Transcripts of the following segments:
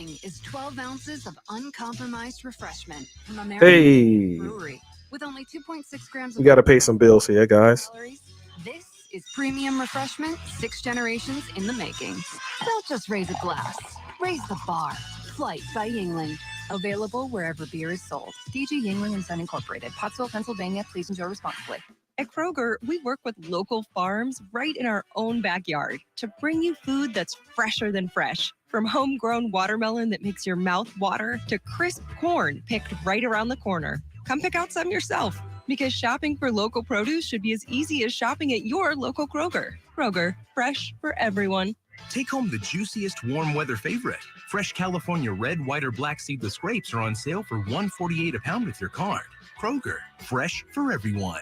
Morning is 12 ounces of uncompromised refreshment from American Hey, Brewery with only 2.6 grams we of got to pay some bills here, guys. calories. This is premium refreshment, 6 generations in the making. Don't just raise a glass, raise the bar. Flight by Yingling. Available wherever beer is sold. DG Yingling and Son Incorporated, Pottsville, Pennsylvania. Please enjoy responsibly. At Kroger, we work with local farms right in our own backyard to bring you food that's fresher than fresh. From homegrown watermelon that makes your mouth water to crisp corn picked right around the corner. Come pick out some yourself because shopping for local produce should be as easy as shopping at your local Kroger. Kroger, fresh for everyone. Take home the juiciest warm weather favorite. Fresh California red, white, or black seedless grapes are on sale for $1.48 a pound with your card. Kroger, fresh for everyone.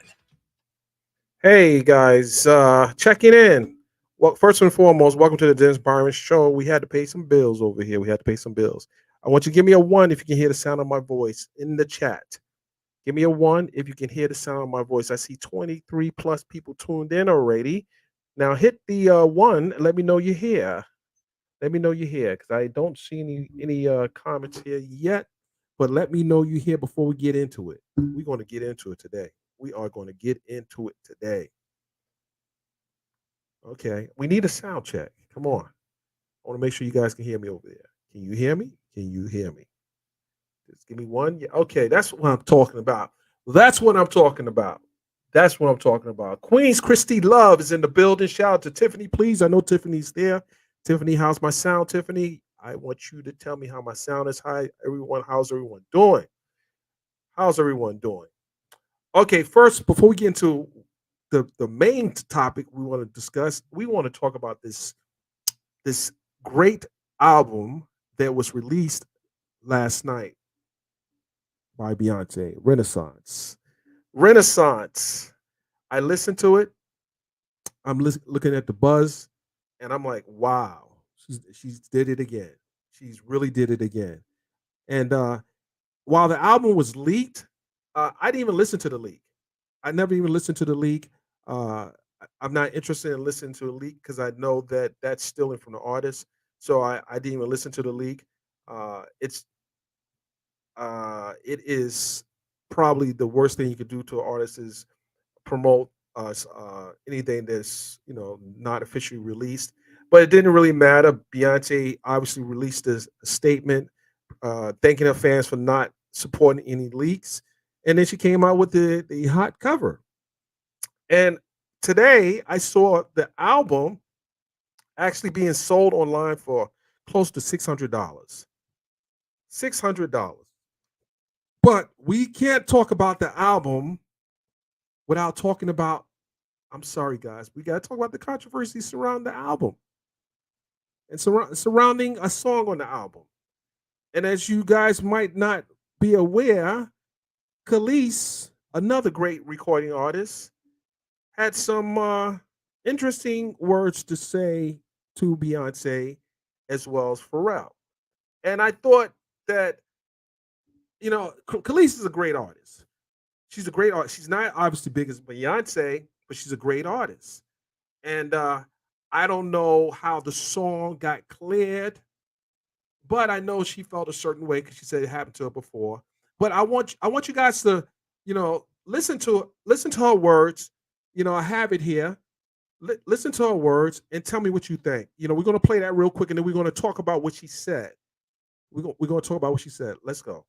Hey, guys, checking in. Well, first and foremost, welcome to the Dennis Byron Show. We had to pay some bills over here. We had to pay some bills. I want you to give me a one if you can hear the sound of my voice in the chat. Give me a one if you can hear the sound of my voice. I see 23 plus people tuned in already. Now hit the one and let me know you're here. Let me know you're here because I don't see any comments here yet. But let me know you're here before we get into it. We're going to get into it today. We are going to get into it today. Okay. We need a sound check. Come on. I want to make sure you guys can hear me over there. Can you hear me? Can you hear me? Just give me one. Yeah. Okay. That's what I'm talking about. That's what I'm talking about. That's what I'm talking about. Queens Christy Love is in the building. Shout out to Tiffany, please. I know Tiffany's there. Tiffany, how's my sound, Tiffany? I want you to tell me how my sound is. Hi, everyone. How's everyone doing? How's everyone doing? Okay, first, before we get into the main topic we want to discuss, we want to talk about this great album that was released last night by Beyonce, Renaissance. Renaissance. I listened to it. Looking at the buzz, and I'm like, wow, she's did it again. She's really did it again. And while the album was leaked, I didn't even listen to the leak. I never even listened to the leak. I'm not interested in listening to the leak because I know that that's stealing from the artist. So I didn't even listen to the leak. It is probably the worst thing you could do to an artist is promote anything that's not officially released. But it didn't really matter. Beyonce obviously released a statement thanking her fans for not supporting any leaks, and then she came out with the hot cover. And today I saw the album actually being sold online for close to $600. $600. But we can't talk about the album without talking about, I'm sorry, guys, we got to talk about the controversy surrounding the album and surrounding a song on the album. And as you guys might not be aware, Kelis, another great recording artist, had some interesting words to say to Beyonce as well as Pharrell. And I thought that, Kelis is a great artist. She's a great artist. She's not obviously big as Beyonce, but she's a great artist. And I don't know how the song got cleared, but I know she felt a certain way because she said it happened to her before. But I want you guys to listen to her words. I have it here. Listen to her words and tell me what you think. We're gonna play that real quick, and then we're gonna talk about what she said. We're gonna talk about what she said. Let's go.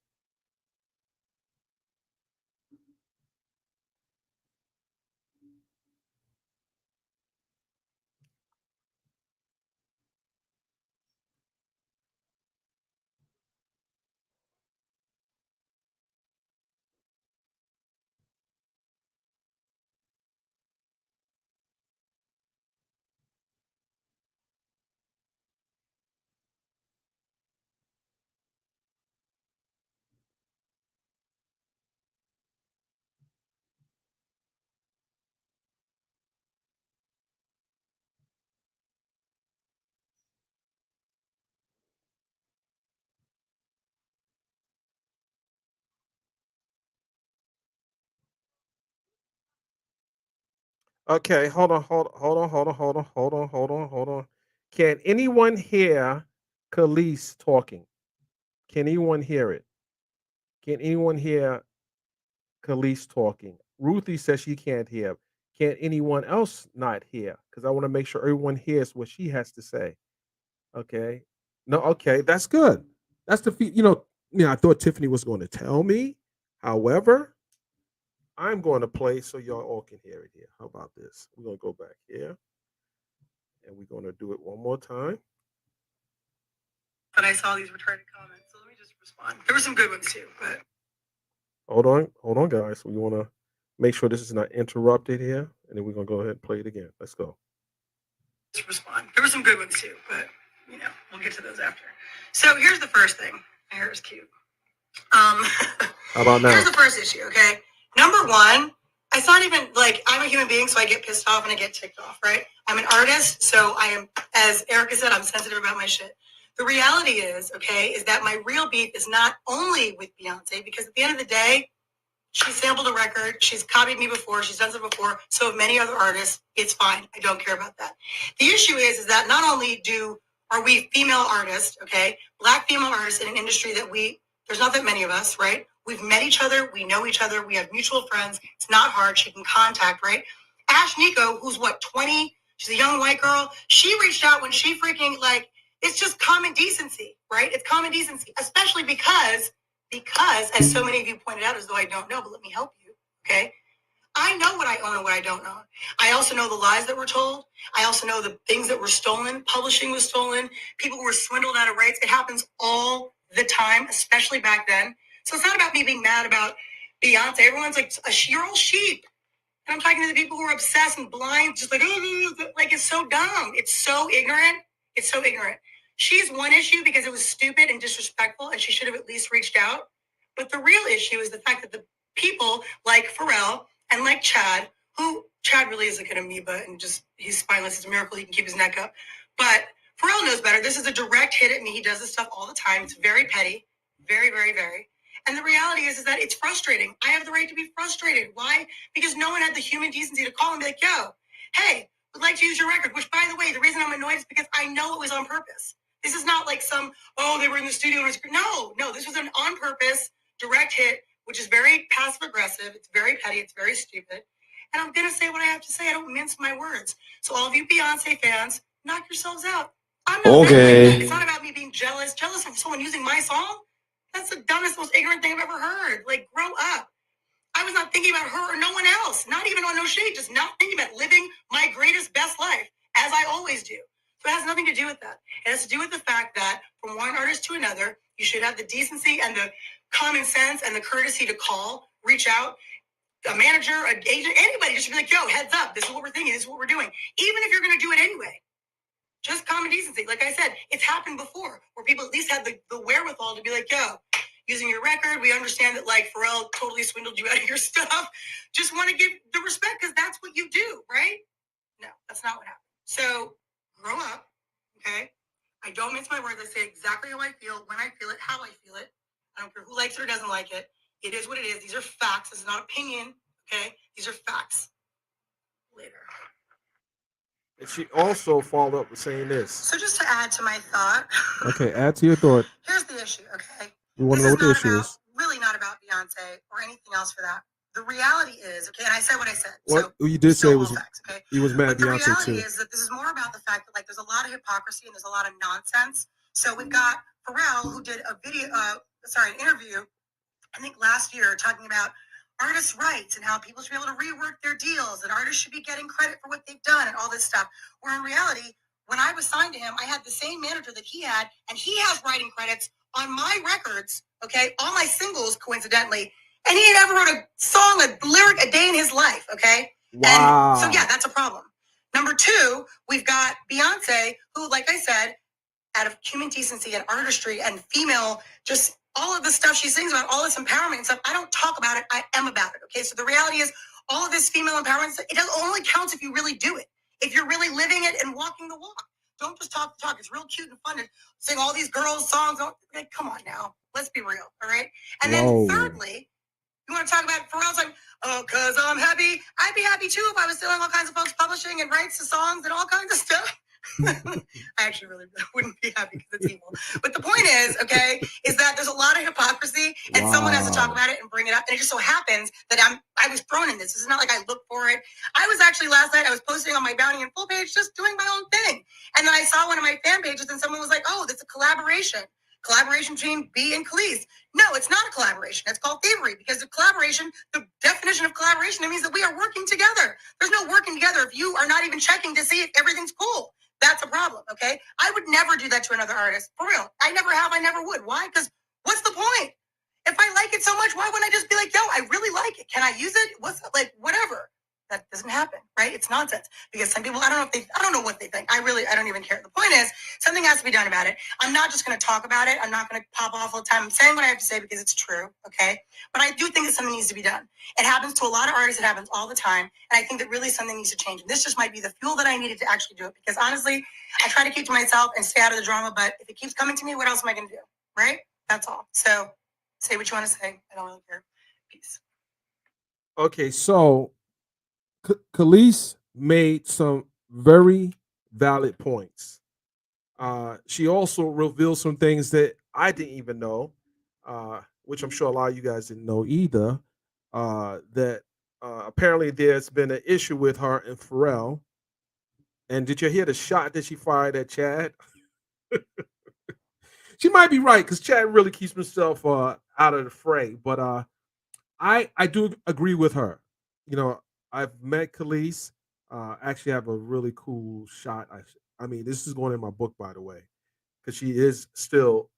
Okay, hold on. Can anyone hear Khalees talking? Can anyone hear it? Can anyone hear Kelis talking? Ruthie says she can't hear. Can anyone else not hear? Because I want to make sure everyone hears what she has to say. Okay. No, okay, that's good. That's the I thought Tiffany was going to tell me. However, I'm going to play so y'all all can hear it here. How about this? We're going to go back here and we're going to do it one more time. But I saw these retarded comments, so let me just respond. There were some good ones too, but hold on, guys. We want to make sure this is not interrupted here, and then we're going to go ahead and play it again. Let's go. Just respond. There were some good ones too, but we'll get to those after. So here's the first thing. My hair is cute. How about now? Here's the first issue, okay? Number one, it's not even like I'm a human being, so I get pissed off and I get ticked off, right? I'm an artist, so I am, as Erica said, I'm sensitive about my shit. The reality is, okay, is that my real beef is not only with Beyonce, because at the end of the day, she sampled a record, she's copied me before, she's done it before, so have many other artists. It's fine. I don't care about that. The issue is that not only are we female artists, okay, Black female artists in an industry that there's not that many of us, right? We've met each other, we know each other, we have mutual friends. It's not hard. She can contact, right? Ash Nico, who's 20? She's a young white girl. She reached out when she freaking it's just common decency, right? It's common decency, especially because, as so many of you pointed out, as though I don't know, but let me help you, okay? I know what I own and what I don't own. I also know the lies that were told. I also know the things that were stolen. Publishing was stolen. People were swindled out of rights. It happens all the time, especially back then. So it's not about me being mad about Beyonce. Everyone's like, you're all sheep. And I'm talking to the people who are obsessed and blind, just it's so dumb. It's so ignorant. It's so ignorant. She's one issue because it was stupid and disrespectful, and she should have at least reached out. But the real issue is the fact that the people like Pharrell and like Chad really is like an amoeba and just he's spineless. It's a miracle he can keep his neck up. But Pharrell knows better. This is a direct hit at me. He does this stuff all the time. It's very petty. Very, very, very. And the reality is that it's frustrating. I have the right to be frustrated. Why? Because no one had the human decency to call and be like, yo, hey, would like to use your record. Which, by the way, the reason I'm annoyed is because I know it was on purpose. This is not like they were in the studio. No, this was an on purpose direct hit, which is very passive aggressive. It's very petty. It's very stupid. And I'm going to say what I have to say. I don't mince my words. So all of you Beyonce fans, knock yourselves out. I'm not okay. It's not about me being jealous of someone using my song. That's the dumbest, most ignorant thing I've ever heard. Grow up. I was not thinking about her or no one else. Not even on No Shade. Just not thinking about living my greatest, best life, as I always do. So it has nothing to do with that. It has to do with the fact that from one artist to another, you should have the decency and the common sense and the courtesy to call, reach out, a manager, an agent, anybody just be like, yo, heads up. This is what we're thinking. This is what we're doing. Even if you're going to do it anyway. Just common decency. Like I said, it's happened before where people at least had the wherewithal to be like, yo, using your record, we understand that Pharrell totally swindled you out of your stuff. Just want to give the respect because that's what you do, right? No, that's not what happened. So grow up, okay? I don't mince my words. I say exactly how I feel, when I feel it, how I feel it. I don't care who likes it or doesn't like it. It is what it is. These are facts. This is not opinion, okay? These are facts. Later. And she also followed up with saying this. So just to add to my thought. Okay, add to your thought. Here's the issue, okay? We want to know what the issue is. Really not about Beyonce or anything else for that. The reality is, okay, and I said what I said. What so you did say was facts, okay? He was mad at Beyonce too. The reality is that this is more about the fact that there's a lot of hypocrisy and there's a lot of nonsense. So we've got Pharrell who did an interview, I think last year, talking about artists' rights and how people should be able to rework their deals and artists should be getting credit for what they've done and all this stuff. Where in reality, when I was signed to him, I had the same manager that he had, and he has writing credits on my records, okay, all my singles, coincidentally, and he never wrote a song, a lyric a day in his life, okay? Wow. And so, yeah, that's a problem. Number two, we've got Beyonce, who, like I said, out of human decency and artistry and female, just all of the stuff she sings about, all this empowerment and stuff, I don't talk about it, I am about it, okay? So the reality is, all of this female empowerment, it only counts if you really do it. If you're really living it and walking the walk. Don't just talk the talk. It's real cute and fun to sing all these girls' songs. Come on now. Let's be real, all right? And then thirdly, you want to talk about Pharrell's like, oh, because I'm happy. I'd be happy too if I was stealing all kinds of folks' publishing and rights to songs and all kinds of stuff. I actually really wouldn't be happy because it's evil. But the point is, okay, is that there's a and someone has to talk about it and bring it up. And it just so happens that I was thrown in this. This is not like I looked for it. I was actually last night, I was posting on my Bounty and Full page, just doing my own thing. And then I saw one of my fan pages and someone was like, oh, that's a collaboration between B and Kelis. No, it's not a collaboration. It's called thievery, because the collaboration, the definition of collaboration, it means that we are working together. There's no working together if you are not even checking to see if everything's cool. That's a problem, okay? I would never do that to another artist. For real. I never have. I never would. Why? Because what's the point? If I like it so much, why wouldn't I just be like, yo, I really like it. Can I use it? What's like, whatever. That doesn't happen, right? It's nonsense. Because some people, I don't know what they think. I don't even care. The point is, something has to be done about it. I'm not just going to talk about it. I'm not going to pop off all the time. I'm saying what I have to say because it's true, okay? But I do think that something needs to be done. It happens to a lot of artists. It happens all the time. And I think that really something needs to change. And this just might be the fuel that I needed to actually do it. Because honestly, I try to keep to myself and stay out of the drama. But if it keeps coming to me, what else am I going to do, right? That's all. So say what you want to say. I don't really care. Peace. Okay, so Kelis made some very valid points. She also revealed some things that I didn't even know, which I'm sure a lot of you guys didn't know either. That apparently there's been an issue with her and Pharrell. And did you hear the shot that she fired at Chad? She might be right, because Chad really keeps himself out of the fray. But I do agree with her. You know, I've met Kelis. Actually have a really cool shot. I mean, this is going in my book, by the way, because she is still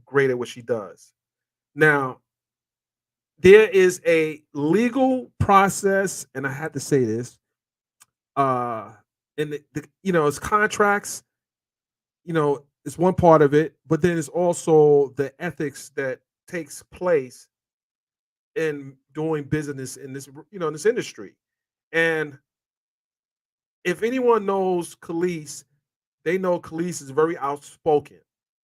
great at what she does. Now, there is a legal process, and I had to say this. And it's contracts. It's one part of it, but then it's also the ethics that takes place in doing business in this, in this industry. And if anyone knows Kelis, they know Kelis is very outspoken.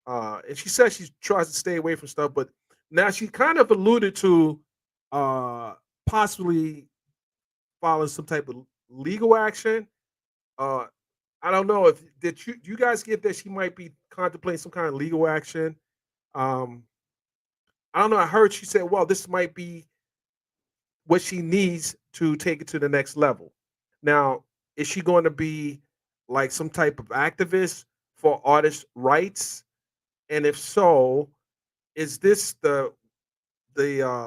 And she says she tries to stay away from stuff, but now she kind of alluded to possibly filing some type of legal action. I don't know if do you guys get that she might be contemplating some kind of legal action. I don't know. I heard she said, well, this might be what she needs to take it to the next level. Now, is she going to be like some type of activist for artist rights? And if so, is this the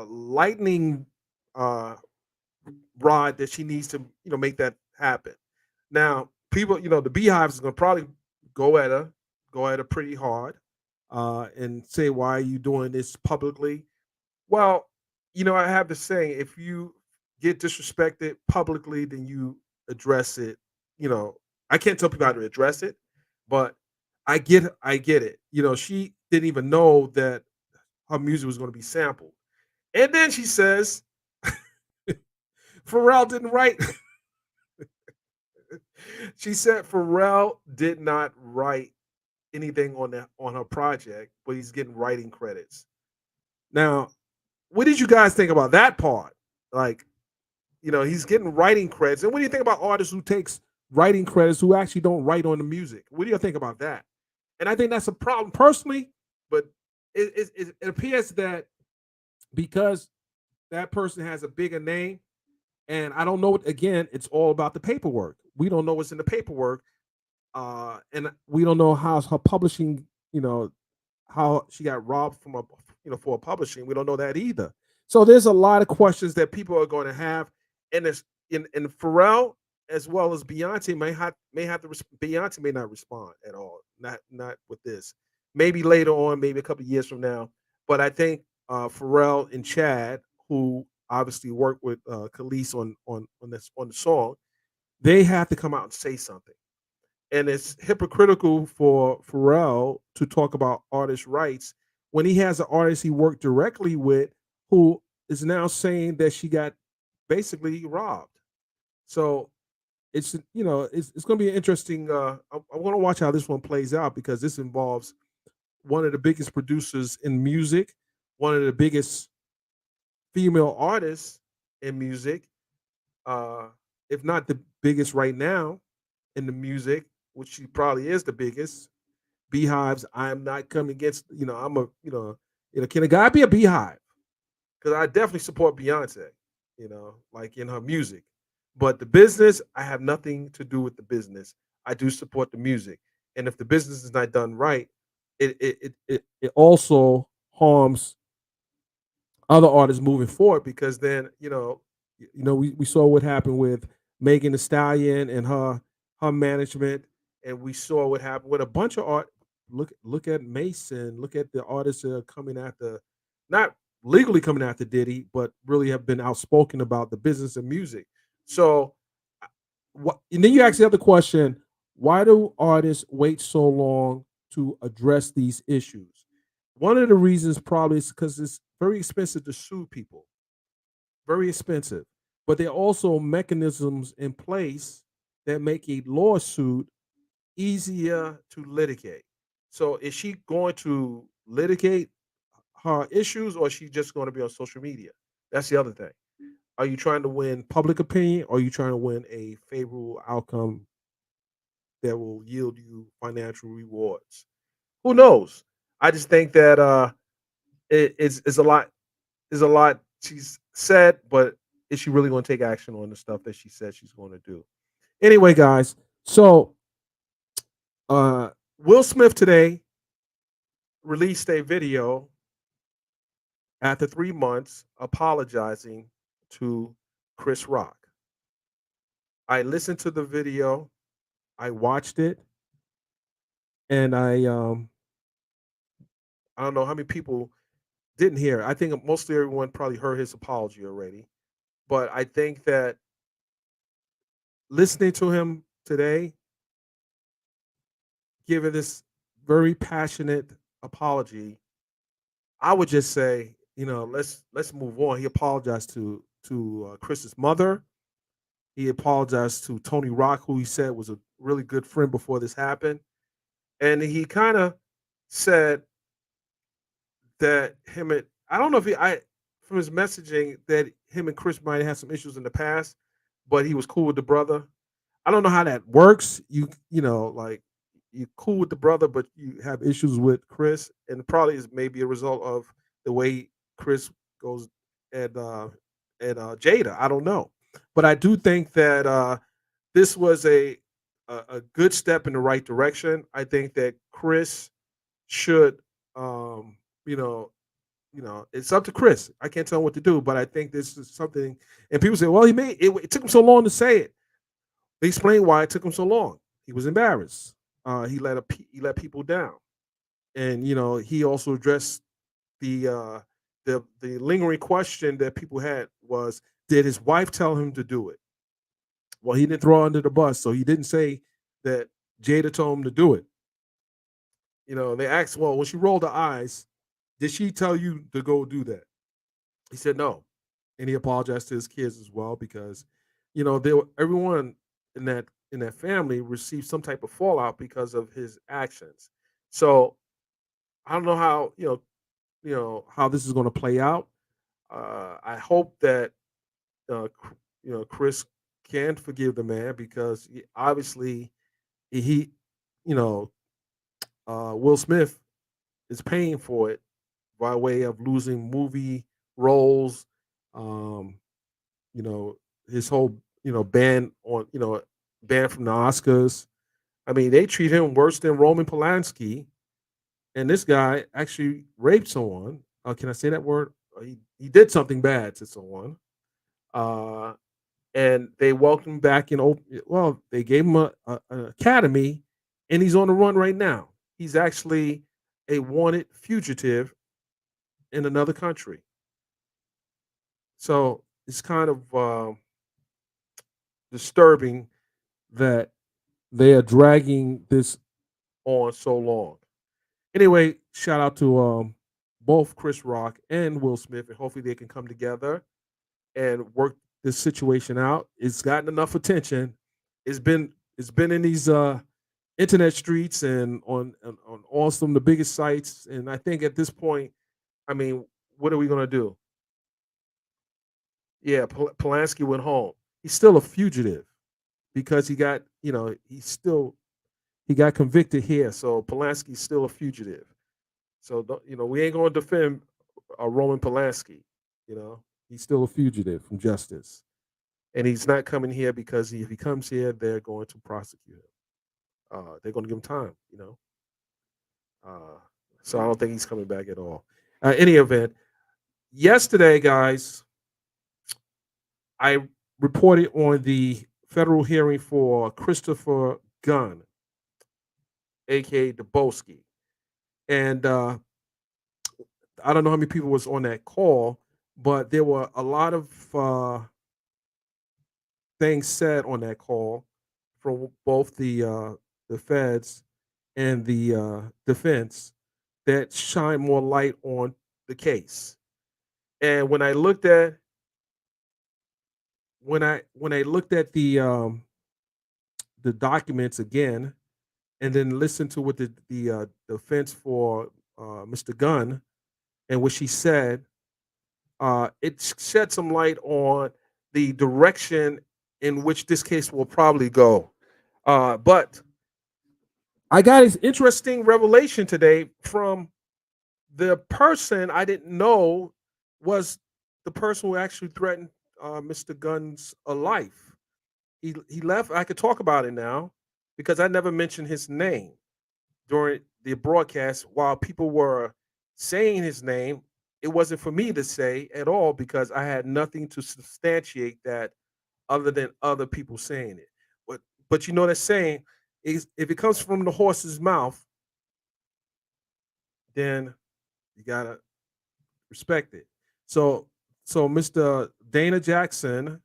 lightning rod that she needs to make that happen? Now, people, the Beehive is going to probably go at her pretty hard, and say, why are you doing this publicly? Well, I have to say, if you get disrespected publicly, then you address it. I can't tell people how to address it, but I get it. She didn't even know that her music was going to be sampled. And then she says, Pharrell didn't write. She said Pharrell did not write anything on her project, but he's getting writing credits. Now, what did you guys think about that part? Like, he's getting writing credits. And what do you think about artists who takes writing credits who actually don't write on the music? What do you think about that? And I think that's a problem personally, but it appears that because that person has a bigger name, and I don't know, again, it's all about the paperwork. We don't know what's in the paperwork. And we don't know how her publishing, how she got robbed from for publishing. We don't know that either. So there's a lot of questions that people are going to have. And it's in Pharrell as well as Beyonce may have to Beyonce may not respond at all. Not with this. Maybe later on, maybe a couple of years from now. But I think Pharrell and Chad, who obviously worked with Kelis on the song, they have to come out and say something. And it's hypocritical for Pharrell to talk about artist rights when he has an artist he worked directly with who is now saying that she got basically robbed. So it's it's going to be an interesting. I want to watch how this one plays out, because this involves one of the biggest producers in music, one of the biggest female artists in music, if not the biggest right now in the music, which she probably is the biggest. Beehives, I'm not coming against, I'm a, can a guy be a beehive? because I definitely support Beyonce, like in her music. But the business, I have nothing to do with the business. I do support the music, and if the business is not done right, it also harms other artists moving forward because then we saw what happened with Megan Thee Stallion and her management, and we saw what happened with a bunch of art. Look at Mason. Look at the artists that are coming after, not legally coming after Diddy, but really have been outspoken about the business of music. So, what? And then you ask the other question: why do artists wait so long to address these issues? One of the reasons probably is because it's very expensive to sue people, very expensive. But there are also mechanisms in place that make a lawsuit easier to litigate. So is she going to litigate her issues or is she just going to be on social media? That's the other thing. Are you trying to win public opinion or are you trying to win a favorable outcome that will yield you financial rewards? Who knows? I just think that it's a lot. Is a lot she's said, but is she really going to take action on the stuff that she said she's going to do? Anyway, guys, so uh, Will Smith today released a video after 3 months apologizing to Chris Rock. I listened to the video, I watched it, and I don't know how many people didn't hear. I think mostly everyone probably heard his apology already. But I think that listening to him today, giving this very passionate apology, I would just say, let's move on. He apologized to Chris's mother. He apologized to Tony Rock, who he said was a really good friend before this happened, and he kind of said that him and I don't know if I from his messaging that him and Chris might have had some issues in the past, but he was cool with the brother. I don't know how that works. Like you cool with the brother, but you have issues with Chris, and probably is maybe a result of the way Chris goes at Jada. I don't know, but I do think that this was a good step in the right direction. I think that Chris should, you know, it's up to Chris. I can't tell him what to do, but I think this is something. And people say, "Well, he made it. It took him so long to say it." They explained why it took him so long. He was embarrassed. He let people down, and he also addressed the the lingering question that people had was, did his wife tell him to do it? Well, he didn't throw her under the bus, so he didn't say that Jada told him to do it. They asked, well, when she rolled her eyes, did she tell you to go do that? He said no, and he apologized to his kids as well because, everyone in that family received some type of fallout because of his actions. So I don't know how how this is going to play out. I hope that Chris can forgive the man because obviously he you know Will Smith is paying for it by way of losing movie roles. Um, his whole ban on ban from the Oscars. I mean, they treat him worse than Roman Polanski, and this guy actually raped someone. Can I say that word? He did something bad to someone, uh, and they welcomed him back in. Well, they gave him an academy, and he's on the run right now. He's actually a wanted fugitive in another country. So it's kind of disturbing that they are dragging this on so long. Anyway, shout out to both Chris Rock and Will Smith, and hopefully they can come together and work this situation out. It's gotten enough attention. It's been in these internet streets and on all some of the biggest sites. And I think at this point, I mean, what are we gonna do? Yeah, Polanski went home. He's still a fugitive because he got he got convicted here. So Polanski's still a fugitive. So we ain't gonna defend Roman Polanski. You know, he's still a fugitive from justice, and he's not coming here because if he comes here, they're going to prosecute him. They're going to give him time. You know, uh, so I don't think he's coming back at all. Any event, yesterday, guys, I reported on the federal hearing for Christopher Gunn, aka Dubosky, and I don't know how many people was on that call, but there were a lot of things said on that call from both the feds and the defense that shine more light on the case. And when I looked at the documents again, and then listened to what the defense for Mr. Gunn and what she said, it shed some light on the direction in which this case will probably go. But I got an interesting revelation today from the person I didn't know was the person who actually threatened Mr. Gunn's life. He left. I could talk about it now because I never mentioned his name during the broadcast while people were saying his name. It wasn't for me to say at all because I had nothing to substantiate that other than other people saying it. But you know that saying is if it comes from the horse's mouth, then you gotta respect it. So Mr. Dana Jackson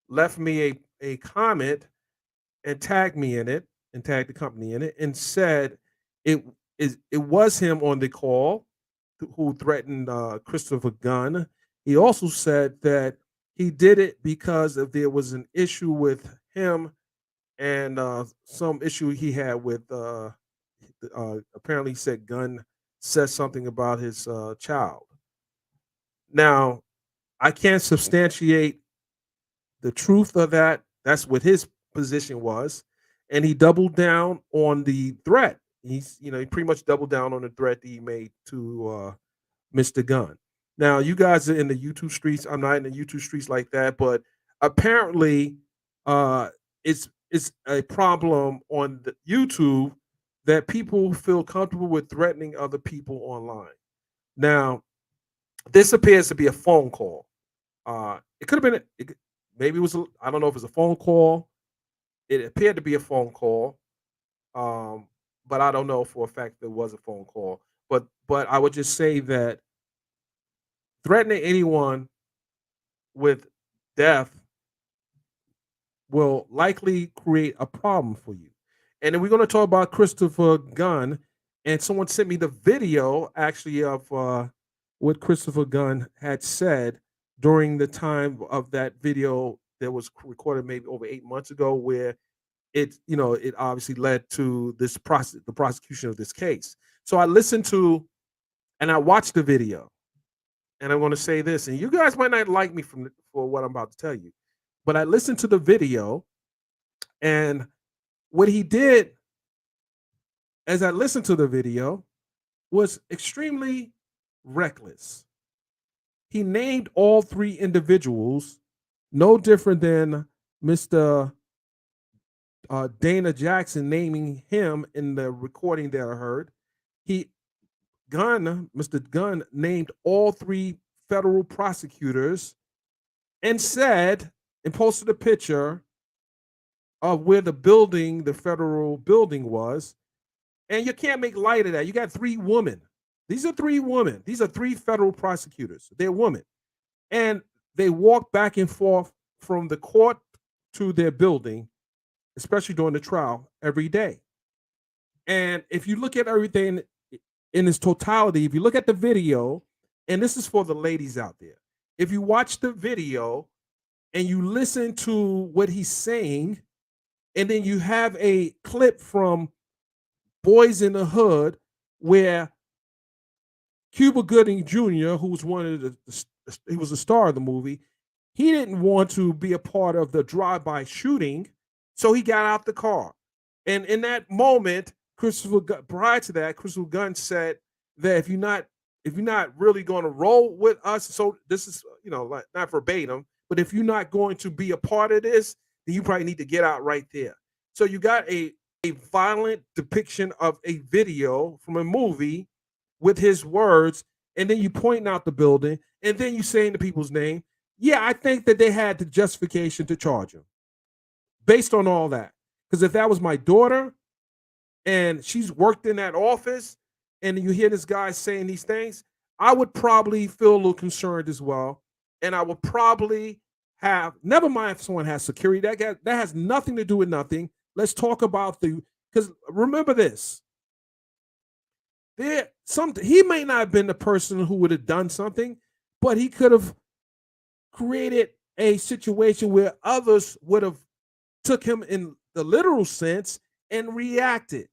left me a comment and tagged me in it and tagged the company in it and said it was him on the call who threatened Christopher Gunn. He also said that he did it because if there was an issue with him and some issue he had with apparently he said Gunn said something about his child. Now, I can't substantiate the truth of that. That's what his position was, and he doubled down on the threat. He pretty much doubled down on the threat that he made to Mr. Gunn. Now, you guys are in the YouTube streets. I'm not in the YouTube streets like that, but apparently, it's a problem on the YouTube that people feel comfortable with threatening other people online. Now, this appears to be a phone call. It could have been, maybe it was, I don't know if it's a phone call. It appeared to be a phone call, but I don't know for a fact that it was a phone call. But I would just say that threatening anyone with death will likely create a problem for you. And then we're going to talk about Christopher Gunn. And someone sent me the video actually of what Christopher Gunn had said during the time of that video that was recorded maybe over 8 months ago, where it obviously led to the prosecution of this case. So I listened to and I watched the video, and I'm going to say this, and you guys might not like me for what I'm about to tell you, but I listened to the video, and what he did as I listened to the video was extremely reckless. He named all three individuals, no different than Mr. Dana Jackson naming him in the recording that I heard. Mr. Gunn named all three federal prosecutors and said and posted a picture of where the federal building was. And you can't make light of that. You got three women. These are three women. These are three federal prosecutors. They're women. And they walk back and forth from the court to their building, especially during the trial, every day. And if you look at everything in its totality, if you look at the video, and this is for the ladies out there, if you watch the video and you listen to what he's saying, and then you have a clip from Boys in the Hood where Cuba Gooding Jr., who was he was the star of the movie, he didn't want to be a part of the drive-by shooting, so he got out the car. And in that moment, prior to that, Christopher Gunn said that if you're not really going to roll with us, so this is like not verbatim, but if you're not going to be a part of this, then you probably need to get out right there. So you got a violent depiction of a video from a movie with his words, and then you pointing out the building, and then you saying the people's name. Yeah, I think that they had the justification to charge him based on all that. Because if that was my daughter and she's worked in that office, and you hear this guy saying these things, I would probably feel a little concerned as well. And I would probably have, never mind if someone has security, that has nothing to do with nothing. Let's talk about because remember this. He may not have been the person who would have done something, but he could have created a situation where others would have took him in the literal sense and reacted.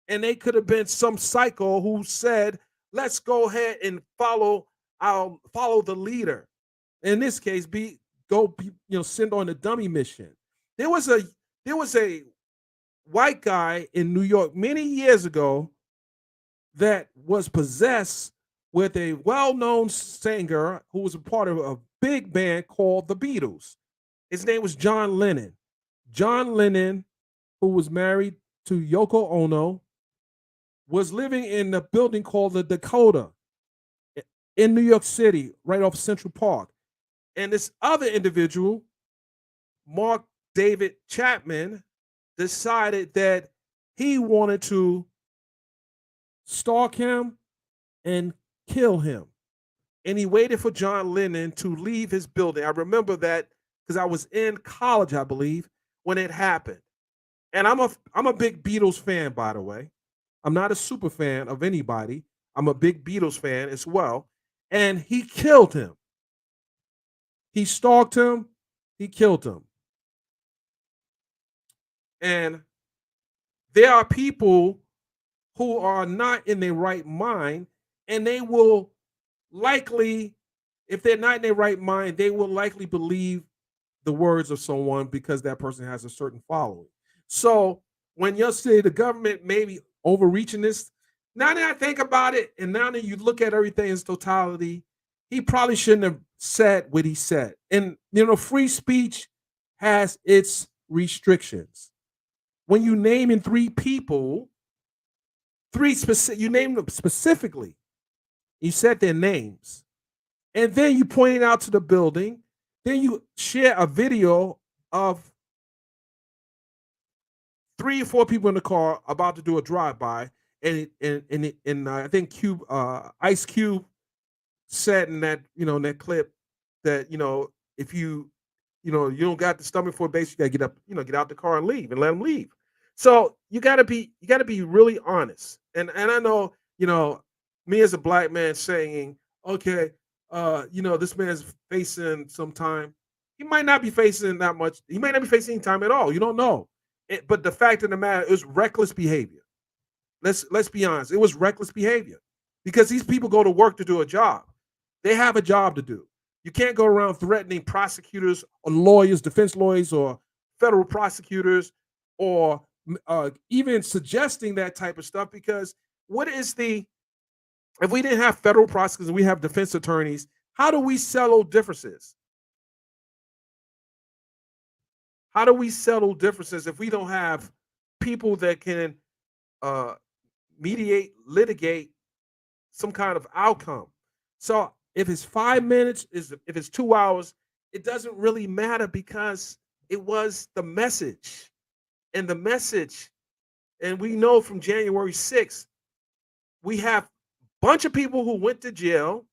And they could have been some psycho who said, let's go ahead and follow the leader. In this case, send on a dummy mission. There was a white guy in New York many years ago that was possessed with a well-known singer who was a part of a big band called the Beatles. His name was John Lennon. John Lennon, who was married to Yoko Ono, was living in a building called the Dakota in New York City, right off Central Park. And this other individual, Mark David Chapman, decided that he wanted to stalk him and kill him. And he waited for John Lennon to leave his building. I remember that because I was in college, I believe, when it happened. And I'm a big Beatles fan, by the way. I'm not a super fan of anybody. I'm a big Beatles fan as well. And he killed him. He stalked him. He killed him. And there are people who are not in their right mind, and they will likely, if they're not in their right mind, they will likely believe the words of someone because that person has a certain following. So when you say the government may be overreaching this, now that I think about it, and now that you look at everything in its totality, he probably shouldn't have said what he said. And free speech has its restrictions. When you name in three people, you name them specifically. You said their names. And then you pointed out to the building. Then you share a video of 3 or 4 people in the car about to do a drive-by. And I think Ice Cube said in that, in that clip that, if you don't got the stomach for a base, you gotta get up, get out the car and leave and let them leave. So you gotta be really honest. And I know, me as a black man saying, okay, this man's facing some time. He might not be facing that much. He might not be facing any time at all. You don't know. But the fact of the matter is reckless behavior. Let's be honest. It was reckless behavior because these people go to work to do a job. They have a job to do. You can't go around threatening prosecutors or lawyers, defense lawyers, or federal prosecutors, or even suggesting that type of stuff, because if we didn't have federal prosecutors and we have defense attorneys, how do we settle differences? How do we settle differences if we don't have people that can mediate, litigate some kind of outcome? So if it's 5 minutes, if it's 2 hours, it doesn't really matter because it was the message. And the message, and we know from January 6th, we have a bunch of people who went to jail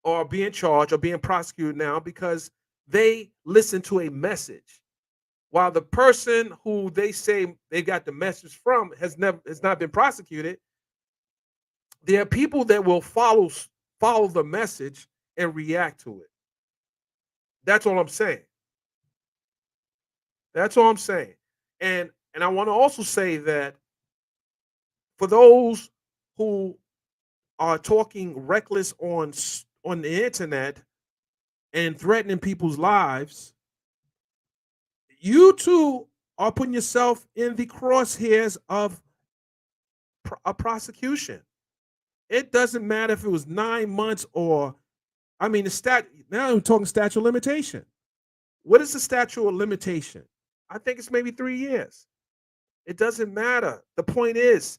or being charged or being prosecuted now because they listened to a message. While the person who they say they got the message from has not been prosecuted, there are people that will follow the message and react to it. That's all I'm saying. That's all I'm saying. And I want to also say that for those who are talking reckless on the internet and threatening people's lives, you too are putting yourself in the crosshairs of a prosecution. It doesn't matter if it was 9 months or I mean, now we're talking statute of limitation. What is the statute of limitation? I think it's maybe 3 years. It doesn't matter. The point is,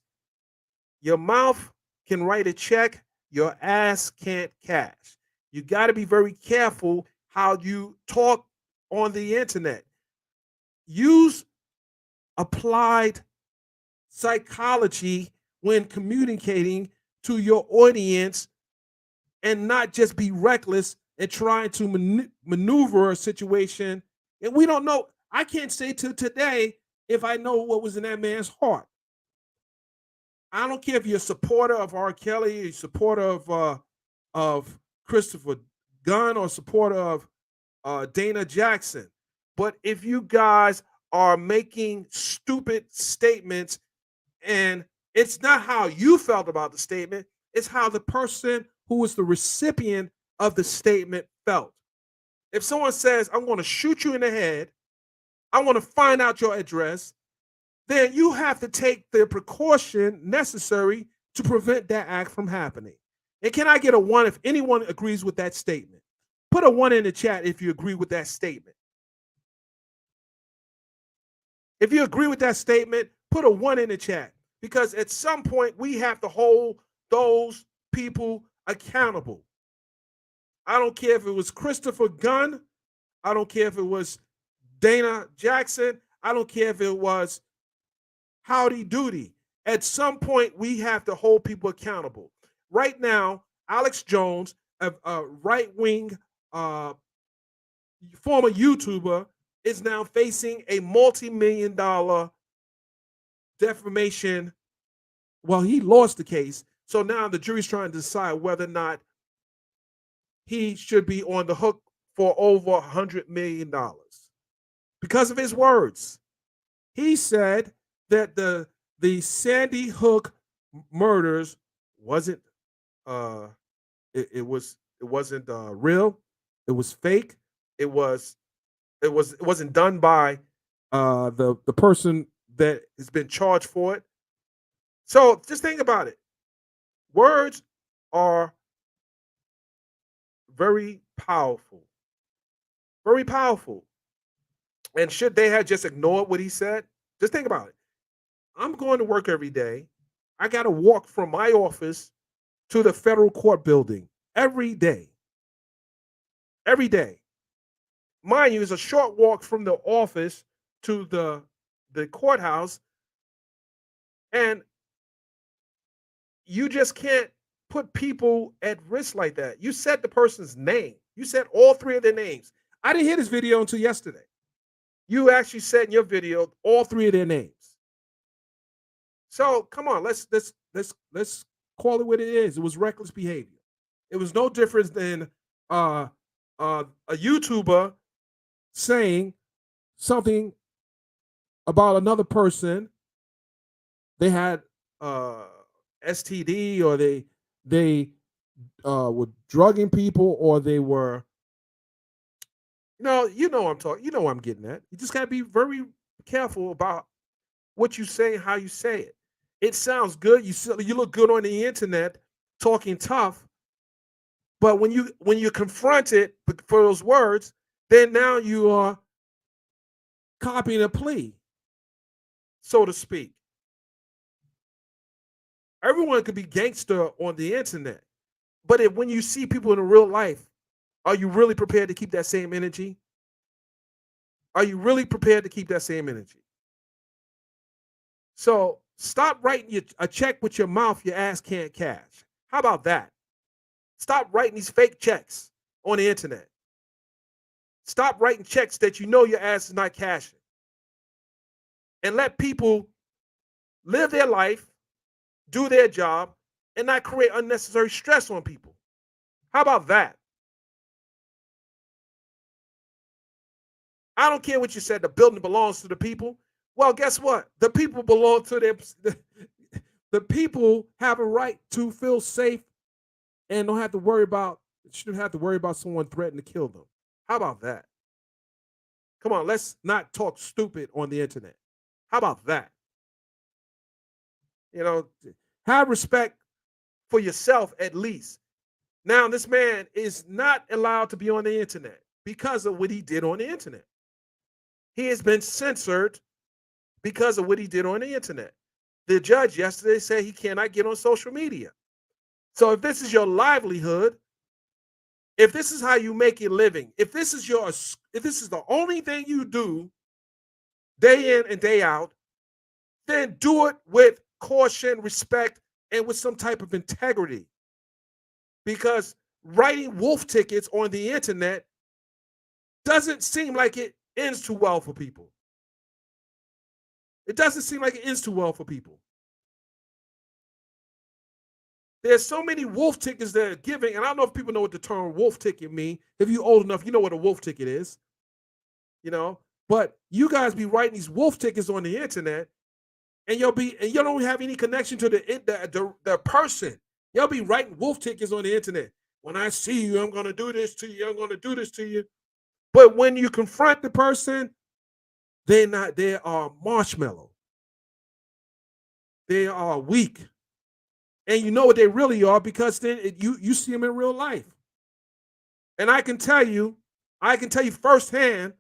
your mouth can write a check, your ass can't cash. You got to be very careful how you talk on the internet. Use applied psychology when communicating to your audience and not just be reckless and trying to maneuver a situation. And we don't know. I can't say to today if I know what was in that man's heart. I don't care if you're a supporter of R. Kelly, a supporter of Christopher Gunn, or a supporter of Dana Jackson. But if you guys are making stupid statements, and it's not how you felt about the statement, it's how the person who was the recipient of the statement felt. If someone says, I'm going to shoot you in the head, I want to find out your address, then you have to take the precaution necessary to prevent that act from happening. And can I get a 1 if anyone agrees with that statement? Put a 1 in the chat if you agree with that statement. If you agree with that statement, put a 1 in the chat. Because at some point, we have to hold those people accountable. I don't care if it was Christopher Gunn. I don't care if it was Dana Jackson. I don't care if it was Howdy Doody. At some point, we have to hold people accountable. Right now, Alex Jones, a right-wing former YouTuber, is now facing a multi-million-dollar defamation. Well, he lost the case. So now the jury's trying to decide whether or not he should be on the hook for over $100 million because of his words. He said that the Sandy Hook murders wasn't it wasn't real. It was fake. It wasn't done by the person that has been charged for it. So just think about it. Words are very powerful. Very powerful. And should they have just ignored what he said? Just think about it. I'm going to work every day. I got to walk from my office to the federal court building every day. Every day. Mind you, it's a short walk from the office to the courthouse. And you just can't put people at risk like that. You said the person's name. You said all 3 of their names. I didn't hear this video until yesterday. You actually said in your video all 3 of their names. So come on, let's call it what it is. It was reckless behavior. It was no different than a YouTuber saying something about another person. They had STD, or they were drugging people, or they were, you know I'm talking, you know what I'm getting at. You just got to be very careful about what you say and how you say it. It sounds good. You look good on the internet talking tough, but when you confront it for those words, then now you are copying a plea, so to speak. Everyone could be gangster on the internet, but when you see people in real life, are you really prepared to keep that same energy? Are you really prepared to keep that same energy? So stop writing a check with your mouth your ass can't cash. How about that? Stop writing these fake checks on the internet. Stop writing checks that you know your ass is not cashing. And let people live their life, do their job, and not create unnecessary stress on people. How about that? I don't care what you said, the building belongs to the people. Well, guess what? The people belong to them. The people have a right to feel safe and shouldn't have to worry about someone threatening to kill them. How about that? Come on, let's not talk stupid on the internet. How about that? Have respect for yourself at least. Now, this man is not allowed to be on the internet because of what he did on the internet. He has been censored because of what he did on the internet. The judge yesterday said he cannot get on social media. So if this is your livelihood, if this is how you make your living, if this is the only thing you do day in and day out, then do it with caution, respect, and with some type of integrity. Because writing wolf tickets on the internet doesn't seem like it ends too well for people. It doesn't seem like it ends too well for people. There's so many wolf tickets that are giving, and I don't know if people know what the term wolf ticket means. If you're old enough, you know what a wolf ticket is. You know, but you guys be writing these wolf tickets on the internet, and you don't have any connection to the person. You'll be writing wolf tickets on the internet. When I see you, I'm gonna do this to you. I'm gonna do this to you. But when you confront the person, they are marshmallow. They are weak. And you know what they really are because then you see them in real life. And I can tell you firsthand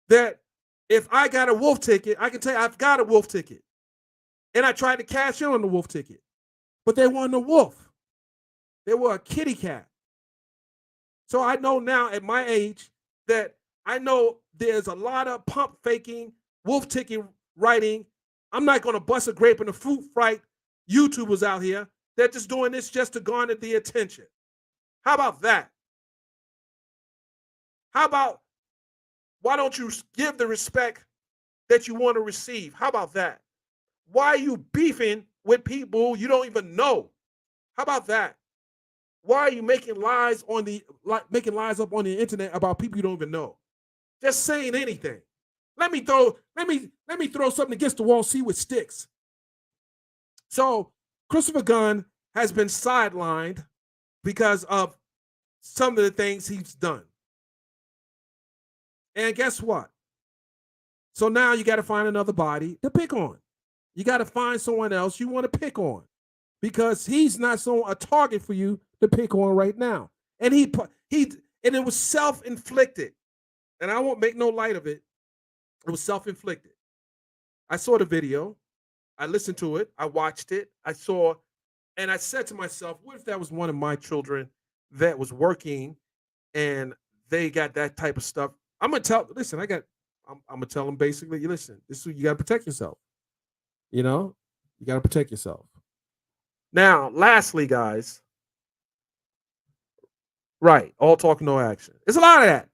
that if I got a wolf ticket, I can tell you I've got a wolf ticket. And I tried to cash in on the wolf ticket, but they weren't a wolf. They were a kitty cat. So I know now at my age that I know there's a lot of pump faking, wolf ticket writing. I'm not going to bust a grape in a fruit fight. YouTubers out here, they're just doing this just to garner the attention. How about that? How about, why don't you give the respect that you want to receive? How about that? Why are you beefing with people you don't even know? How about that? Why are you making lies up on the internet about people you don't even know? Just saying anything. Let me throw something against the wall, see what sticks. So Christopher Gunn has been sidelined because of some of the things he's done. And guess what? So now you got to find another body to pick on. You got to find someone else you want to pick on because he's not a target for you to pick on right now. And it was self-inflicted. And I won't make no light of it. It was self-inflicted. I saw the video. I listened to it. I watched it. And I said to myself, what if that was one of my children that was working and they got that type of stuff? I'm going to tell them basically, listen, you got to protect yourself. You know, you got to protect yourself. Now, lastly, guys, right, all talk, no action. It's a lot of that.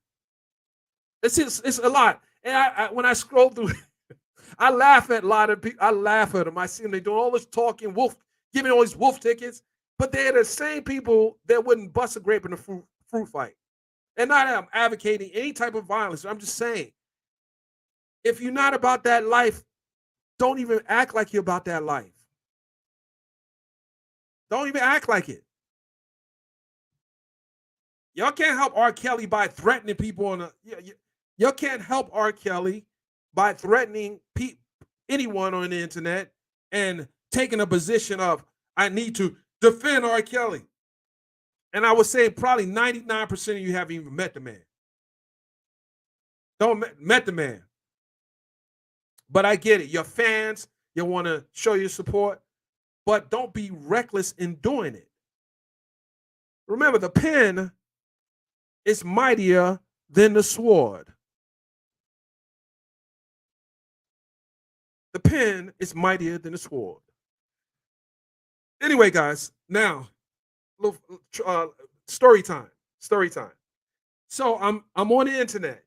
It's a lot. And when I scroll through, I laugh at a lot of people. I laugh at them. I see them. They doing all this talking, giving all these wolf tickets, but they're the same people that wouldn't bust a grape in a fruit fight. And not that I'm advocating any type of violence. I'm just saying, if you're not about that life, don't even act like you're about that life. Don't even act like it. Y'all can't help R. Kelly by threatening people y'all can't help R. Kelly by threatening anyone on the internet and taking a position of, I need to defend R. Kelly. And I would say probably 99% of you haven't even met the man. Met the man. But I get it. You're fans. You want to show your support. But don't be reckless in doing it. Remember, the pen is mightier than the sword. The pen is mightier than the sword. Anyway, guys, now, story time. So I'm on the internet.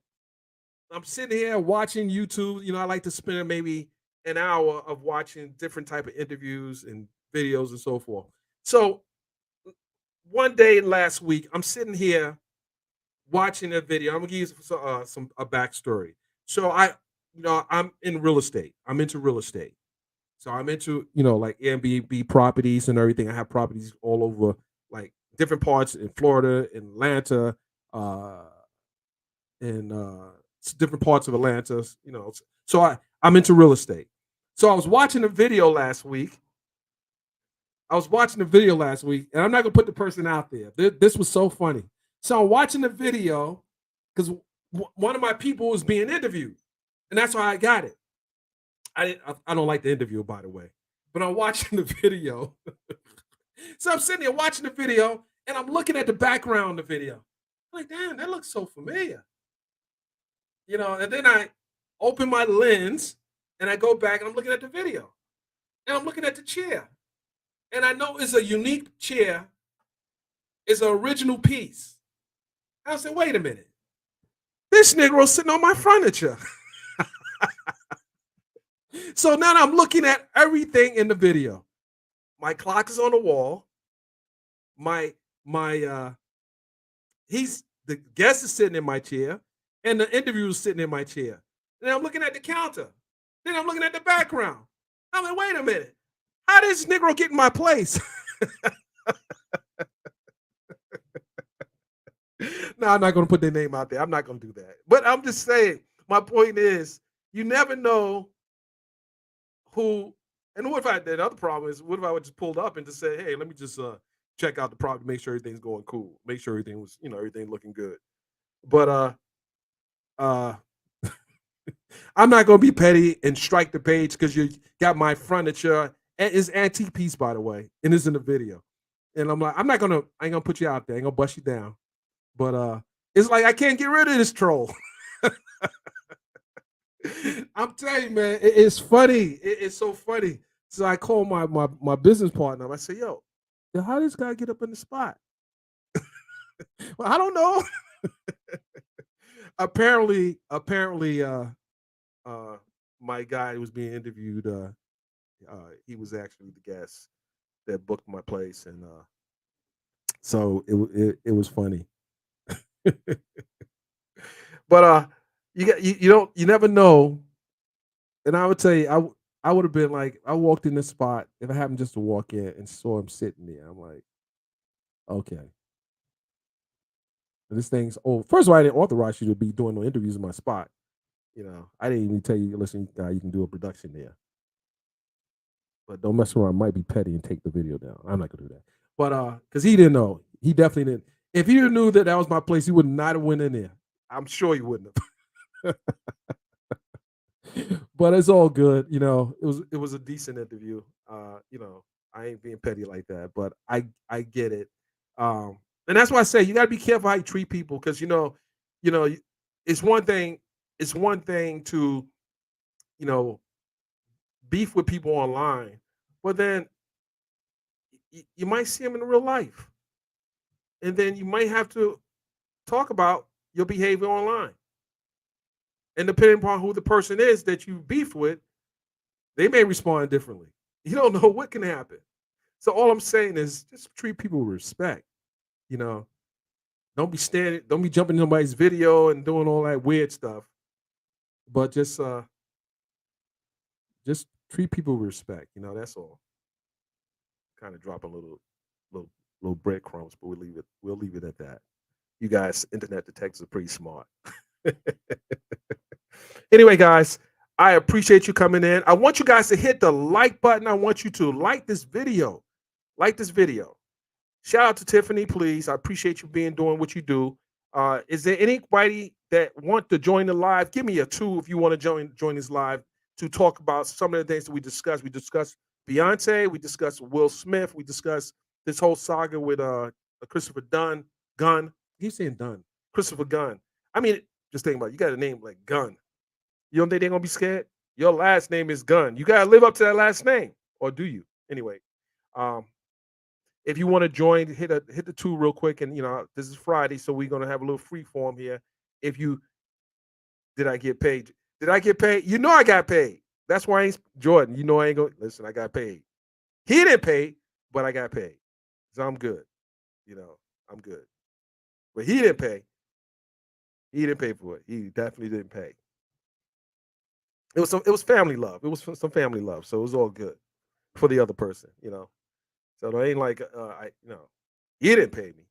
I'm sitting here watching YouTube. I like to spend maybe an hour of watching different type of interviews and videos and so forth. So one day last week, I'm sitting here watching a video. I'm gonna give you a backstory. So I'm in real estate. I'm into real estate. So I'm into, like Airbnb properties and everything. I have properties all over, like different parts in Florida, in Atlanta, in different parts of Atlanta, So I'm into real estate. So I was watching a video last week I was watching the video last week, and I'm not gonna put the person out there. This was so funny. So I'm watching the video because one of my people was being interviewed, and that's why I got it. I don't like the interview, by the way, but I'm watching the video. So I'm sitting there watching the video, and I'm looking at the background of the video. I'm like, damn, that looks so familiar. And then I open my lens and I go back and I'm looking at the video. And I'm looking at the chair. And I know it's a unique chair. It's an original piece. I said, wait a minute. This Negro's sitting on my furniture. So now I'm looking at everything in the video. My clock is on the wall. The guest is sitting in my chair, and the interviewer is sitting in my chair. And I'm looking at the counter. Then I'm looking at the background. I'm like, wait a minute. How did this Negro get in my place? No, I'm not going to put their name out there. I'm not going to do that. But I'm just saying, my point is, you never know who. And what if the other problem is, what if I would just pulled up and just say, hey, let me just check out the property, make sure everything's going cool, make sure everything was, everything looking good. But I'm not gonna be petty and strike the page because you got my furniture. It's antique piece, by the way, and it's in the video. And I'm like, I ain't gonna put you out there, I ain't gonna bust you down. But it's like I can't get rid of this troll. I'm telling you, man, it's funny. It's so funny. So I call my business partner. I say, yo, how did this guy get up in the spot? Well, I don't know. apparently, my guy was being interviewed. He was actually the guest that booked my place, and so it was funny. But you never know. And I would tell you, I would have been like, I walked in this spot if I happened just to walk in and saw him sitting there. I'm like, okay. This thing's first of all, I didn't authorize you to be doing no interviews in my spot. I didn't even tell you, listen, you can do a production there. But don't mess around. I might be petty and take the video down. I'm not gonna do that. But because he didn't know. He definitely didn't. If he knew that was my place, he would not have went in there. I'm sure he wouldn't have. But it's all good. It was a decent interview. I ain't being petty like that, but I get it. And that's why I say you got to be careful how you treat people, because it's one thing to beef with people online, but then you might see them in real life, and then you might have to talk about your behavior online. And depending upon who the person is that you beef with, they may respond differently. You don't know what can happen. So all I'm saying is just treat people with respect. Don't be jumping in somebody's video and doing all that weird stuff. But just treat people with respect. That's all. Kind of drop a little breadcrumbs, but we'll leave it at that. You guys, internet detectives, are pretty smart. Anyway, guys, I appreciate you coming in. I want you guys to hit the like button. I want you to like this video. Shout out to Tiffany, please. I appreciate you doing what you do. Is there anybody that want to join the live? Give me a 2 if you want to join this live to talk about some of the things that we discussed. We discussed Beyonce. We discussed Will Smith. We discussed this whole saga with Christopher Gunn. He's saying Dunn. Christopher Gunn. I mean, just think about it. You got a name like Gunn. You don't think they're gonna be scared? Your last name is Gunn. You gotta live up to that last name, or do you? Anyway, if you want to join, hit the 2 real quick. And this is Friday, so we're gonna have a little free form here. Did I get paid? Did I get paid? I got paid. That's why I ain't Jordan. I ain't gonna listen. I got paid. He didn't pay, but I got paid, so I'm good. I'm good. But he didn't pay. He didn't pay for it. He definitely didn't pay. It was family love. It was some family love, so it was all good for the other person. So it ain't like he didn't pay me.